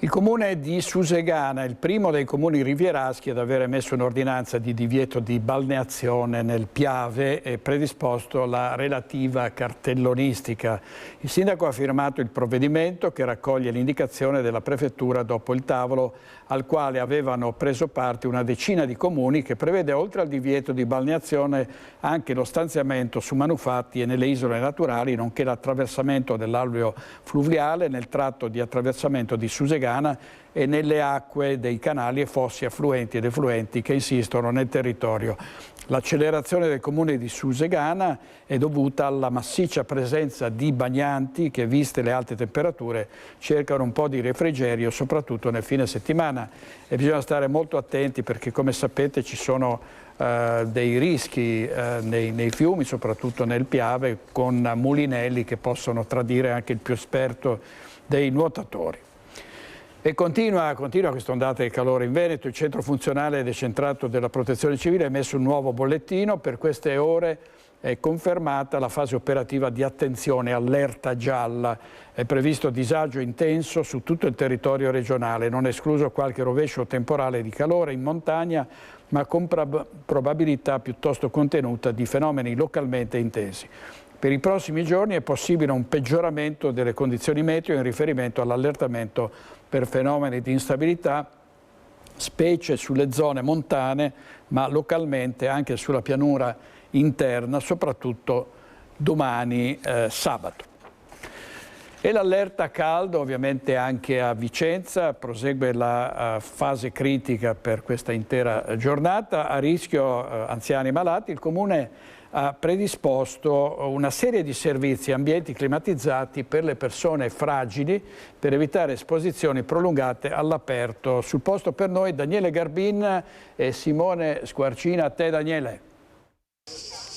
Il comune di Susegana è il primo dei comuni rivieraschi ad avere emesso un'ordinanza di divieto di balneazione nel Piave e predisposto la relativa cartellonistica. Il sindaco ha firmato il provvedimento che raccoglie l'indicazione della prefettura dopo il tavolo al quale avevano preso parte una decina di comuni, che prevede oltre al divieto di balneazione anche lo stanziamento su manufatti e nelle isole naturali, nonché l'attraversamento dell'alveo fluviale nel tratto di attraversamento di Susegana e nelle acque dei canali e fossi affluenti ed effluenti che insistono nel territorio. L'accelerazione del comune di Susegana è dovuta alla massiccia presenza di bagnanti che, viste le alte temperature, cercano un po' di refrigerio, soprattutto nel fine settimana. E bisogna stare molto attenti perché, come sapete, ci sono dei rischi nei fiumi, soprattutto nel Piave, con mulinelli che possono tradire anche il più esperto dei nuotatori. E continua questa ondata di calore in Veneto. Il centro funzionale e decentrato della Protezione Civile ha emesso un nuovo bollettino. Per queste ore è confermata la fase operativa di attenzione, allerta gialla. È previsto disagio intenso su tutto il territorio regionale, non è escluso qualche rovescio temporale di calore in montagna, ma con probabilità piuttosto contenuta di fenomeni localmente intensi. Per i prossimi giorni è possibile un peggioramento delle condizioni meteo in riferimento all'allertamento per fenomeni di instabilità, specie sulle zone montane, ma localmente anche sulla pianura interna, soprattutto domani sabato. E l'allerta caldo ovviamente anche a Vicenza, prosegue la fase critica per questa intera giornata. A rischio anziani malati, il Comune ha predisposto una serie di servizi e ambienti climatizzati per le persone fragili per evitare esposizioni prolungate all'aperto. Sul posto per noi Daniele Garbin e Simone Squarcina. A te, Daniele.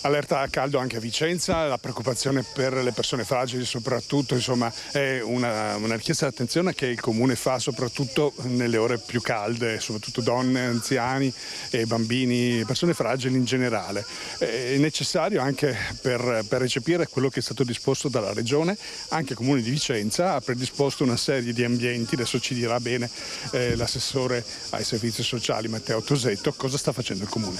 Allerta a caldo anche a Vicenza, la preoccupazione per le persone fragili soprattutto, insomma è una richiesta di attenzione che il Comune fa soprattutto nelle ore più calde, soprattutto donne, anziani e bambini, persone fragili in generale. È necessario anche per recepire quello che è stato disposto dalla Regione, anche il Comune di Vicenza ha predisposto una serie di ambienti, adesso ci dirà bene l'assessore ai servizi sociali Matteo Tosetto cosa sta facendo il Comune.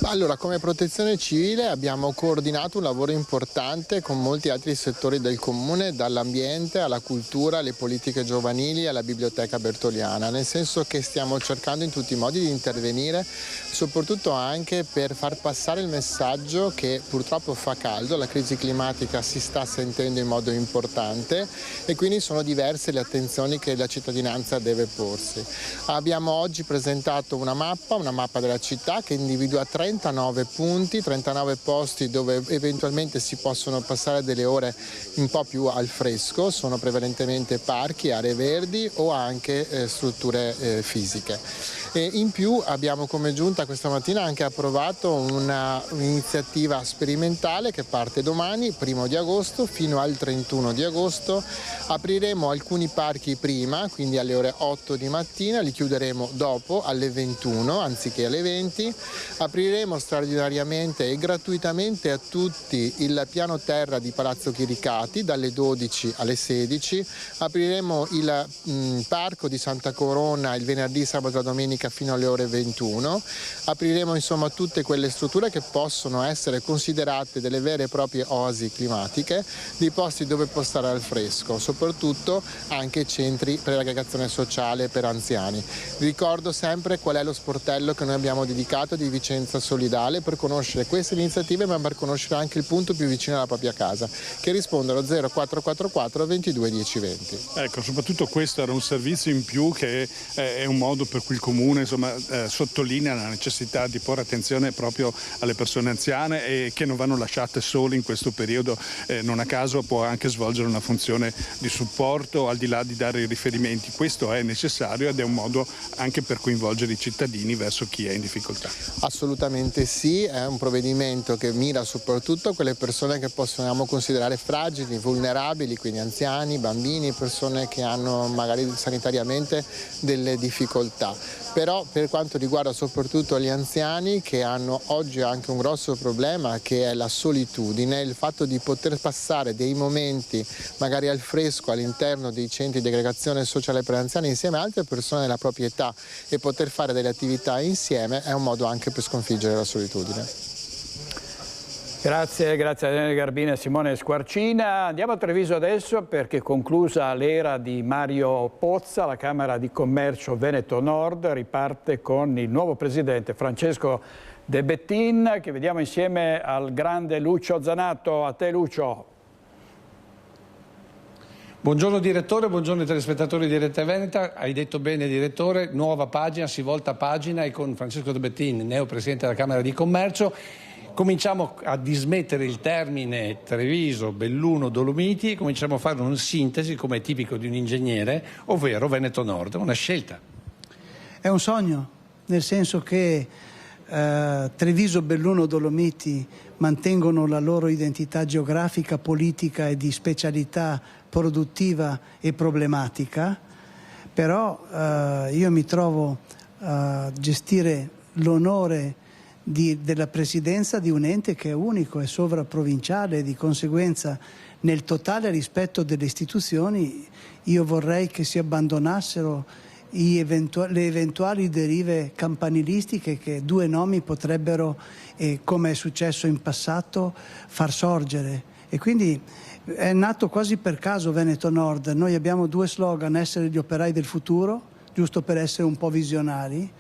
Allora, come Protezione Civile abbiamo coordinato un lavoro importante con molti altri settori del Comune, dall'ambiente alla cultura, alle politiche giovanili, alla biblioteca bertoliana, nel senso che stiamo cercando in tutti i modi di intervenire, soprattutto anche per far passare il messaggio che purtroppo fa caldo, la crisi climatica si sta sentendo in modo importante e quindi sono diverse le attenzioni che la cittadinanza deve porsi. Abbiamo oggi presentato una mappa della città che individua 39 punti, 39 posti dove eventualmente si possono passare delle ore un po' più al fresco, sono prevalentemente parchi, aree verdi o anche strutture fisiche. E in più abbiamo come giunta questa mattina anche approvato un'iniziativa sperimentale che parte domani, 1° di agosto, fino al 31 di agosto. Apriremo alcuni parchi prima, quindi alle ore 8 di mattina, li chiuderemo dopo alle 21 anziché alle 20. Apriremo straordinariamente e gratuitamente a tutti il piano terra di Palazzo Chiricati dalle 12 alle 16. Apriremo il parco di Santa Corona il venerdì, sabato e domenica fino alle ore 21. Apriremo insomma tutte quelle strutture che possono essere considerate delle vere e proprie oasi climatiche, dei posti dove può stare al fresco, soprattutto anche centri per l'aggregazione sociale per anziani. Vi ricordo sempre qual è lo sportello che noi abbiamo dedicato di Vicenza Solidale per conoscere queste iniziative, ma per conoscere anche il punto più vicino alla propria casa, che risponde allo 0444 22 10 20. Ecco, soprattutto questo era un servizio in più che è un modo per cui il Comune sottolinea la necessità di porre attenzione proprio alle persone anziane e che non vanno lasciate sole in questo periodo. Non a caso può anche svolgere una funzione di supporto al di là di dare i riferimenti. Questo è necessario ed è un modo anche per coinvolgere i cittadini verso chi è in difficoltà. Assolutamente sì, è un provvedimento che mira soprattutto a quelle persone che possiamo considerare fragili, vulnerabili, quindi anziani, bambini, persone che hanno magari sanitariamente delle difficoltà. Però per quanto riguarda soprattutto gli anziani, che hanno oggi anche un grosso problema, che è la solitudine, il fatto di poter passare dei momenti magari al fresco all'interno dei centri di aggregazione sociale per anziani insieme a altre persone della propria età e poter fare delle attività insieme, è un modo anche per sconfiggere la solitudine. Grazie a Daniele Garbina e Simone Squarcina. Andiamo a Treviso adesso perché conclusa l'era di Mario Pozza, la Camera di Commercio Veneto Nord riparte con il nuovo presidente Francesco De Bettin, che vediamo insieme al grande Lucio Zanato. A te Lucio. Buongiorno direttore, buongiorno ai telespettatori di Rete Veneta. Hai detto bene direttore, nuova pagina, si volta pagina e con Francesco De Bettin, neo presidente della Camera di Commercio, cominciamo a dismettere il termine Treviso, Belluno, Dolomiti e cominciamo a fare una sintesi, come è tipico di un ingegnere, ovvero Veneto Nord. Una scelta. È un sogno, nel senso che Treviso, Belluno, Dolomiti mantengono la loro identità geografica, politica e di specialità produttiva e problematica, però io mi trovo a gestire l'onore della presidenza di un ente che è unico, è sovraprovinciale e di conseguenza nel totale rispetto delle istituzioni io vorrei che si abbandonassero le eventuali derive campanilistiche che due nomi potrebbero, come è successo in passato, far sorgere. E quindi è nato quasi per caso Veneto Nord. Noi abbiamo due slogan: essere gli operai del futuro, giusto per essere un po' visionari,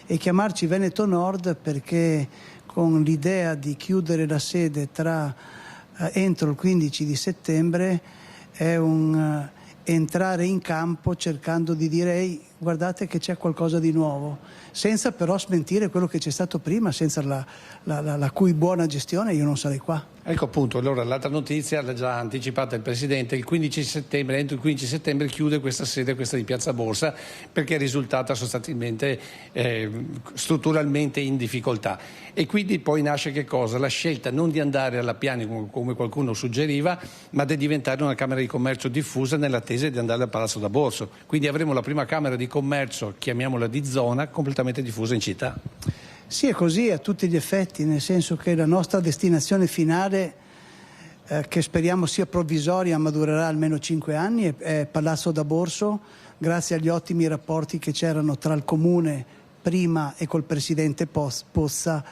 e chiamarci Veneto Nord perché con l'idea di chiudere la sede entro il 15 di settembre è un entrare in campo cercando di dire ehi, guardate che c'è qualcosa di nuovo, senza però smentire quello che c'è stato prima, senza la cui buona gestione io non sarei qua. Ecco appunto, allora l'altra notizia l'ha già anticipata il Presidente, il 15 settembre, entro il 15 settembre chiude questa sede, questa di Piazza Borsa, perché è risultata sostanzialmente strutturalmente in difficoltà. E quindi poi nasce che cosa? La scelta non di andare alla Piani come qualcuno suggeriva, ma di diventare una Camera di Commercio diffusa nell'attesa di andare al Palazzo da Borso. Quindi avremo la prima Camera di Commercio, chiamiamola di zona, completamente diffusa in città. Sì, è così a tutti gli effetti, nel senso che la nostra destinazione finale, che speriamo sia provvisoria ma durerà almeno 5 anni, è Palazzo da Borso, grazie agli ottimi rapporti che c'erano tra il Comune prima e col Presidente Pozza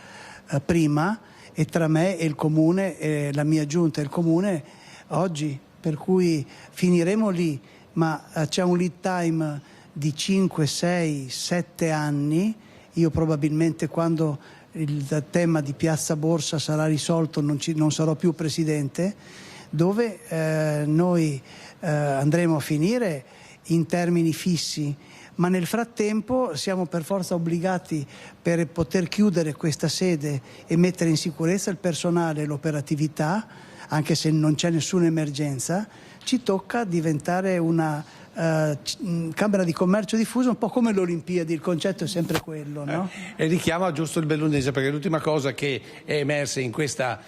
prima, e tra me e il Comune, e la mia giunta e il Comune oggi, per cui finiremo lì, ma c'è un lead time di 5, 6, 7 anni. Io probabilmente quando il tema di Piazza Borsa sarà risolto non sarò più presidente, dove noi andremo a finire in termini fissi, ma nel frattempo siamo per forza obbligati, per poter chiudere questa sede e mettere in sicurezza il personale e l'operatività, anche se non c'è nessuna emergenza, ci tocca diventare una Camera di Commercio diffusa, un po' come le Olimpiadi, il concetto è sempre quello, no? E richiama giusto il bellunese, perché l'ultima cosa che è emersa in questa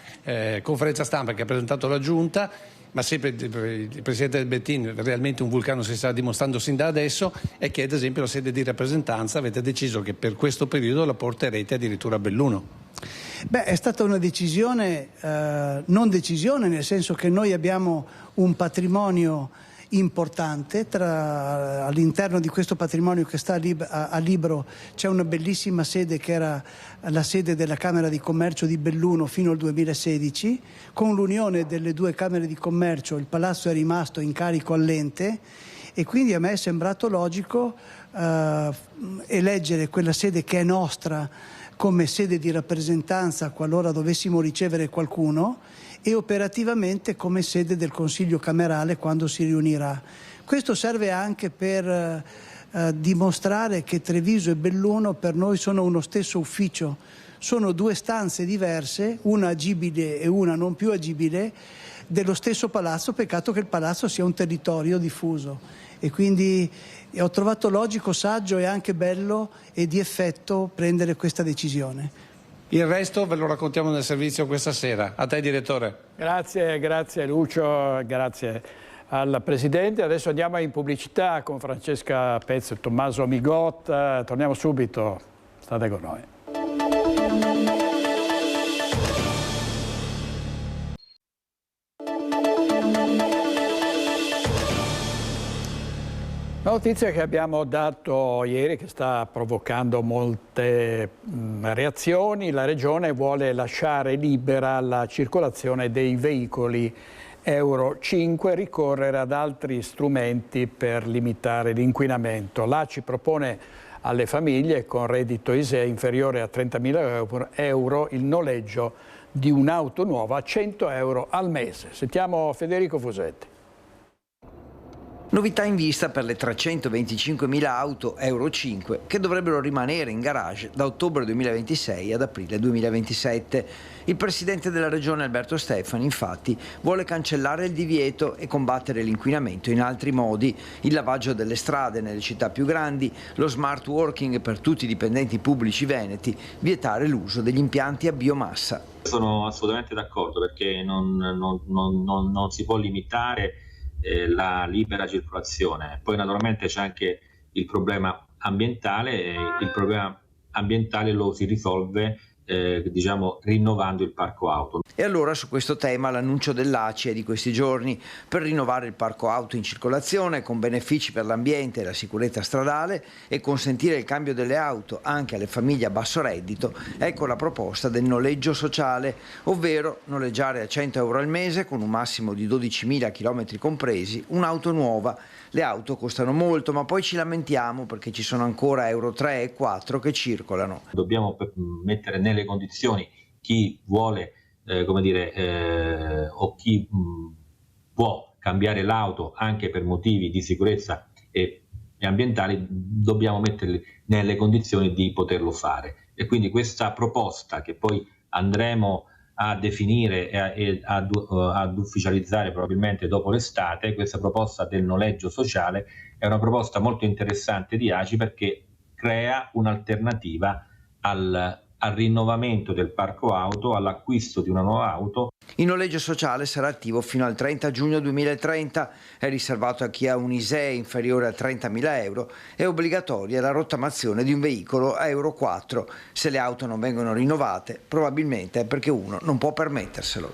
conferenza stampa che ha presentato la Giunta, ma sempre il Presidente del Bettin, realmente un vulcano si sta dimostrando sin da adesso, è che ad esempio la sede di rappresentanza avete deciso che per questo periodo la porterete addirittura a Belluno. Beh, è stata una decisione, non decisione, nel senso che noi abbiamo un patrimonio importante, all'interno di questo patrimonio che sta a Libro c'è una bellissima sede che era la sede della Camera di Commercio di Belluno fino al 2016, con l'unione delle due Camere di Commercio il palazzo è rimasto in carico all'ente e quindi a me è sembrato logico eleggere quella sede che è nostra come sede di rappresentanza qualora dovessimo ricevere qualcuno e operativamente come sede del Consiglio Camerale quando si riunirà. Questo serve anche per dimostrare che Treviso e Belluno per noi sono uno stesso ufficio, sono due stanze diverse, una agibile e una non più agibile, dello stesso palazzo, peccato che il palazzo sia un territorio diffuso. E quindi ho trovato logico, saggio e anche bello e di effetto prendere questa decisione. Il resto ve lo raccontiamo nel servizio questa sera. A te direttore. Grazie Lucio, grazie al Presidente. Adesso andiamo in pubblicità con Francesca Pezzo e Tommaso Migot. Torniamo subito, state con noi. La notizia che abbiamo dato ieri, che sta provocando molte reazioni: la Regione vuole lasciare libera la circolazione dei veicoli Euro 5, ricorrere ad altri strumenti per limitare l'inquinamento. L'ACI propone alle famiglie con reddito ISEE inferiore a 30.000 euro il noleggio di un'auto nuova a 100 euro al mese. Sentiamo Federico Fusetti. Novità in vista per le 325.000 auto Euro 5 che dovrebbero rimanere in garage da ottobre 2026 ad aprile 2027. Il presidente della regione Alberto Stefani infatti vuole cancellare il divieto e combattere l'inquinamento in altri modi: il lavaggio delle strade nelle città più grandi, lo smart working per tutti i dipendenti pubblici veneti, vietare l'uso degli impianti a biomassa. Sono assolutamente d'accordo, perché non si può limitare la libera circolazione. Poi naturalmente c'è anche il problema ambientale, e il problema ambientale lo si risolve rinnovando il parco auto. E allora su questo tema l'annuncio dell'ACI è di questi giorni: per rinnovare il parco auto in circolazione con benefici per l'ambiente e la sicurezza stradale e consentire il cambio delle auto anche alle famiglie a basso reddito, ecco la proposta del noleggio sociale, ovvero noleggiare a 100 euro al mese con un massimo di 12.000 km compresi un'auto nuova. Le auto costano molto, ma poi ci lamentiamo perché ci sono ancora Euro 3 e 4 che circolano. Dobbiamo mettere nelle condizioni chi vuole o chi può cambiare l'auto anche per motivi di sicurezza e ambientali, dobbiamo metterli nelle condizioni di poterlo fare. E quindi questa proposta, che poi andremo a definire e ad ufficializzare probabilmente dopo l'estate, questa proposta del noleggio sociale è una proposta molto interessante di ACI, perché crea un'alternativa al rinnovamento del parco auto, all'acquisto di una nuova auto. Il noleggio sociale sarà attivo fino al 30 giugno 2030, è riservato a chi ha un ISEE inferiore a 30.000 euro, è obbligatoria la rottamazione di un veicolo a Euro 4. Se le auto non vengono rinnovate, probabilmente è perché uno non può permetterselo.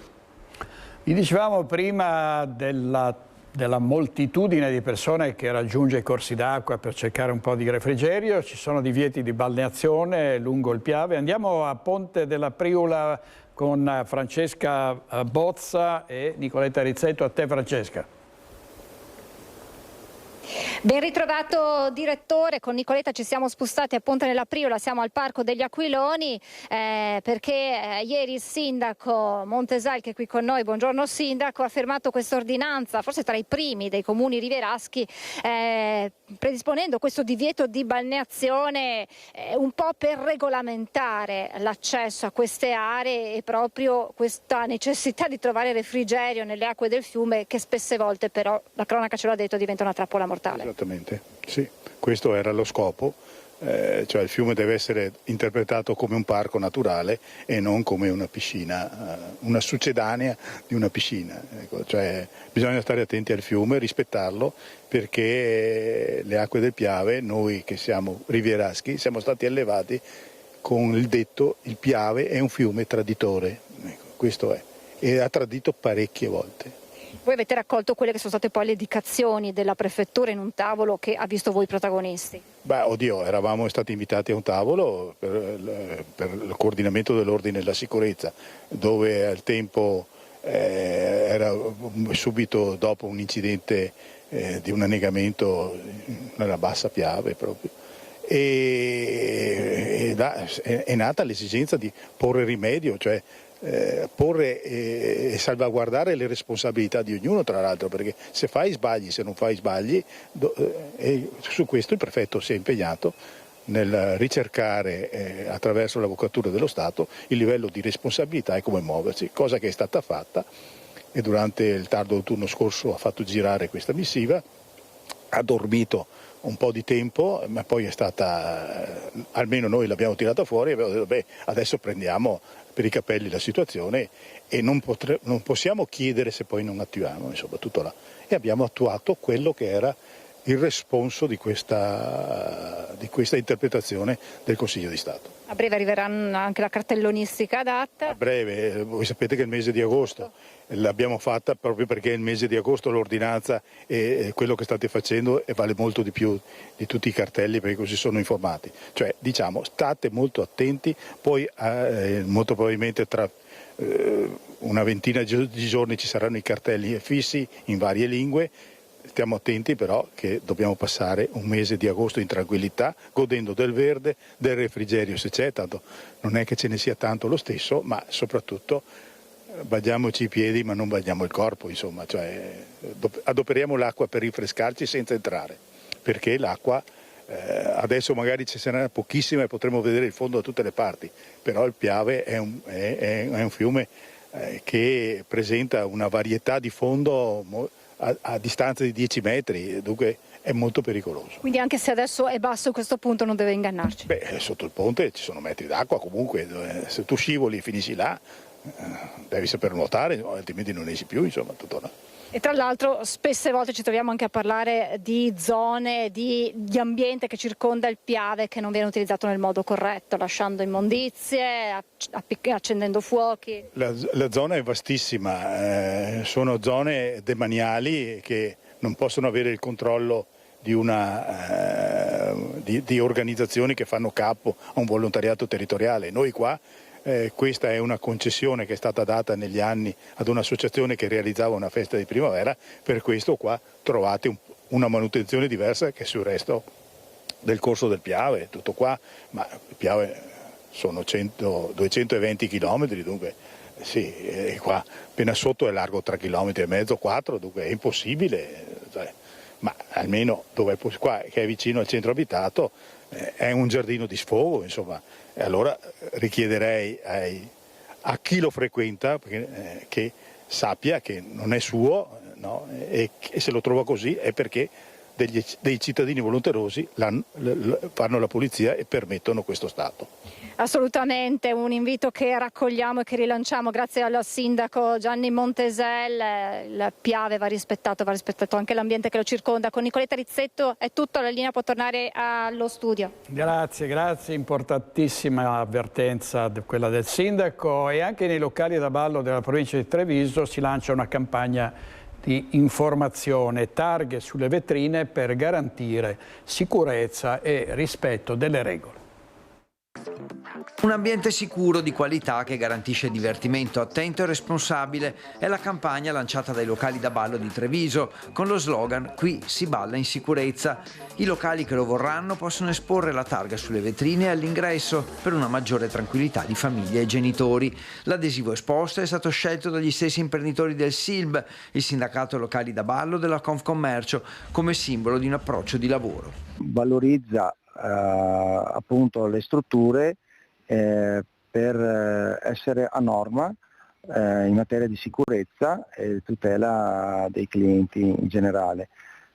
Vi dicevamo prima della moltitudine di persone che raggiunge i corsi d'acqua per cercare un po' di refrigerio. Ci sono divieti di balneazione lungo il Piave. Andiamo a Ponte della Priula con Francesca Bozza e Nicoletta Rizzetto. A te, Francesca. Ben ritrovato direttore, con Nicoletta ci siamo spostati a Ponte della Priula, siamo al Parco degli Aquiloni perché ieri il sindaco Montesal, che è qui con noi, buongiorno sindaco, ha firmato questa ordinanza, forse tra i primi dei comuni rivieraschi, predisponendo questo divieto di balneazione un po' per regolamentare l'accesso a queste aree e proprio questa necessità di trovare refrigerio nelle acque del fiume, che spesse volte però, la cronaca ce l'ha detto, diventa una trappola mortale. Esattamente, sì, questo era lo scopo, cioè il fiume deve essere interpretato come un parco naturale e non come una piscina, una succedanea di una piscina. Ecco, cioè bisogna stare attenti al fiume, rispettarlo, perché le acque del Piave, noi che siamo rivieraschi, siamo stati allevati con il detto: il Piave è un fiume traditore, ecco, questo è, e ha tradito parecchie volte. Voi avete raccolto quelle che sono state poi le indicazioni della prefettura in un tavolo che ha visto voi protagonisti? Beh, oddio, eravamo stati invitati a un tavolo per il coordinamento dell'ordine e della sicurezza, dove al tempo era subito dopo un incidente di un annegamento nella bassa Piave proprio. E è nata l'esigenza di porre rimedio, cioè porre e salvaguardare le responsabilità di ognuno, tra l'altro, perché se fai sbagli, se non fai sbagli, e su questo il prefetto si è impegnato nel ricercare attraverso l'avvocatura dello Stato il livello di responsabilità e come muoversi, cosa che è stata fatta, e durante il tardo autunno scorso ha fatto girare questa missiva, ha dormito un po' di tempo, ma poi è stata, almeno noi l'abbiamo tirata fuori e abbiamo detto beh, adesso prendiamo per i capelli la situazione e non possiamo chiedere se poi non attiviamo, insomma, tutto là. E abbiamo attuato quello che era il responso di questa interpretazione del Consiglio di Stato. A breve arriverà anche la cartellonistica adatta. A breve, voi sapete che il mese di agosto l'abbiamo fatta proprio perché il mese di agosto l'ordinanza e quello che state facendo vale molto di più di tutti i cartelli, perché così sono informati. Cioè, diciamo, state molto attenti, poi molto probabilmente tra una ventina di giorni ci saranno i cartelli fissi in varie lingue. Stiamo attenti però che dobbiamo passare un mese di agosto in tranquillità, godendo del verde, del refrigerio se c'è, tanto non è che ce ne sia tanto lo stesso, ma soprattutto bagniamoci i piedi ma non bagniamo il corpo, insomma, cioè, adoperiamo l'acqua per rinfrescarci senza entrare, perché l'acqua adesso magari ci sarà pochissima e potremo vedere il fondo da tutte le parti, però il Piave è un fiume che presenta una varietà di fondo a distanza di 10 metri, dunque è molto pericoloso. Quindi anche se adesso è basso questo punto non deve ingannarci? Beh, sotto il ponte ci sono metri d'acqua comunque, se tu scivoli e finisci là devi saper nuotare, altrimenti non esci più, insomma, tutto là. E tra l'altro spesse volte ci troviamo anche a parlare di zone, di ambiente che circonda il Piave che non viene utilizzato nel modo corretto, lasciando immondizie, accendendo fuochi. La zona è vastissima, sono zone demaniali che non possono avere il controllo di organizzazioni che fanno capo a un volontariato territoriale. Noi qua questa è una concessione che è stata data negli anni ad un'associazione che realizzava una festa di primavera, per questo qua trovate una manutenzione diversa che sul resto del corso del Piave, tutto qua, ma il Piave sono 220 km, dunque sì, qua appena sotto è largo 3,5 km, 4, dunque è impossibile, ma almeno dove qua che è vicino al centro abitato è un giardino di sfogo, insomma. E allora richiederei a chi lo frequenta che sappia che non è suo, no? E se lo trova così è perché dei cittadini volonterosi fanno la pulizia e permettono questo stato. Assolutamente, un invito che raccogliamo e che rilanciamo grazie al sindaco Gianni Montesel. Il Piave va rispettato anche l'ambiente che lo circonda. Con Nicoletta Rizzetto è tutto, la linea può tornare allo studio. Grazie, importantissima avvertenza quella del sindaco, e anche nei locali da ballo della provincia di Treviso si lancia una campagna di informazione, targhe sulle vetrine per garantire sicurezza e rispetto delle regole. Un ambiente sicuro, di qualità, che garantisce divertimento attento e responsabile è la campagna lanciata dai locali da ballo di Treviso con lo slogan "Qui si balla in sicurezza". I locali che lo vorranno possono esporre la targa sulle vetrine all'ingresso per una maggiore tranquillità di famiglie e genitori. L'adesivo esposto è stato scelto dagli stessi imprenditori del SILB, il sindacato locali da ballo della Confcommercio, come simbolo di un approccio di lavoro. Valorizza appunto le strutture per essere a norma in materia di sicurezza e tutela dei clienti in generale,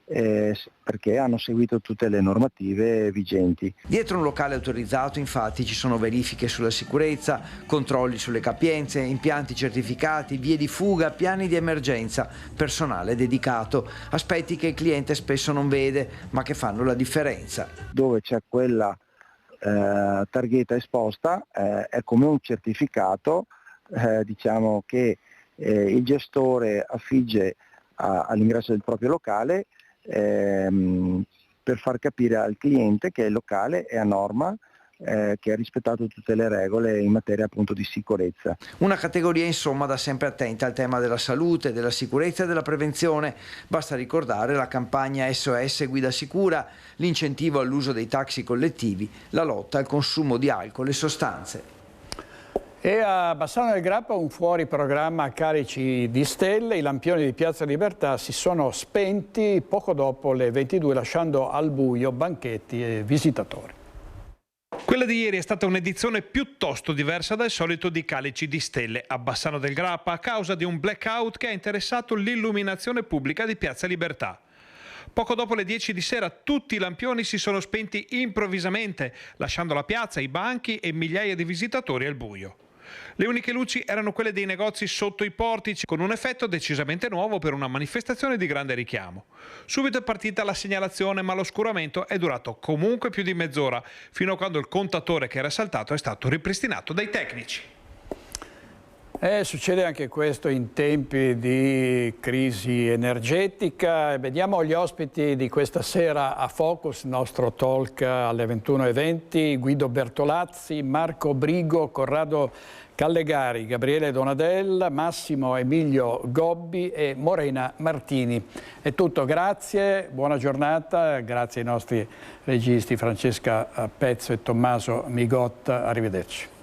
perché hanno seguito tutte le normative vigenti. Dietro un locale autorizzato, infatti, ci sono verifiche sulla sicurezza, controlli sulle capienze, impianti certificati, vie di fuga, piani di emergenza, personale dedicato, aspetti che il cliente spesso non vede ma che fanno la differenza. Dove c'è quella targhetta esposta è come un certificato, diciamo, che il gestore affigge all'ingresso del proprio locale per far capire al cliente che il locale è a norma, che ha rispettato tutte le regole in materia appunto di sicurezza. Una categoria insomma da sempre attenta al tema della salute, della sicurezza e della prevenzione. Basta ricordare la campagna SOS Guida Sicura, l'incentivo all'uso dei taxi collettivi, la lotta al consumo di alcol e sostanze. E a Bassano del Grappa un fuori programma a carici di stelle. I lampioni di Piazza Libertà si sono spenti poco dopo le 22, lasciando al buio banchetti e visitatori. Quella di ieri è stata un'edizione piuttosto diversa dal solito di Calici di Stelle a Bassano del Grappa a causa di un blackout che ha interessato l'illuminazione pubblica di Piazza Libertà. Poco dopo le 10 di sera tutti i lampioni si sono spenti improvvisamente, lasciando la piazza, i banchi e migliaia di visitatori al buio. Le uniche luci erano quelle dei negozi sotto i portici, con un effetto decisamente nuovo per una manifestazione di grande richiamo. Subito è partita la segnalazione, ma l'oscuramento è durato comunque più di mezz'ora, fino a quando il contatore che era saltato è stato ripristinato dai tecnici. Succede anche questo in tempi di crisi energetica. Vediamo gli ospiti di questa sera a Focus, il nostro talk alle 21:20, Guido Bertolazzi, Marco Brigo, Corrado Callegari, Gabriele Donadella, Massimo Emilio Gobbi e Morena Martini. È tutto, grazie, buona giornata, grazie ai nostri registi Francesca Pezzo e Tommaso Migotta, arrivederci.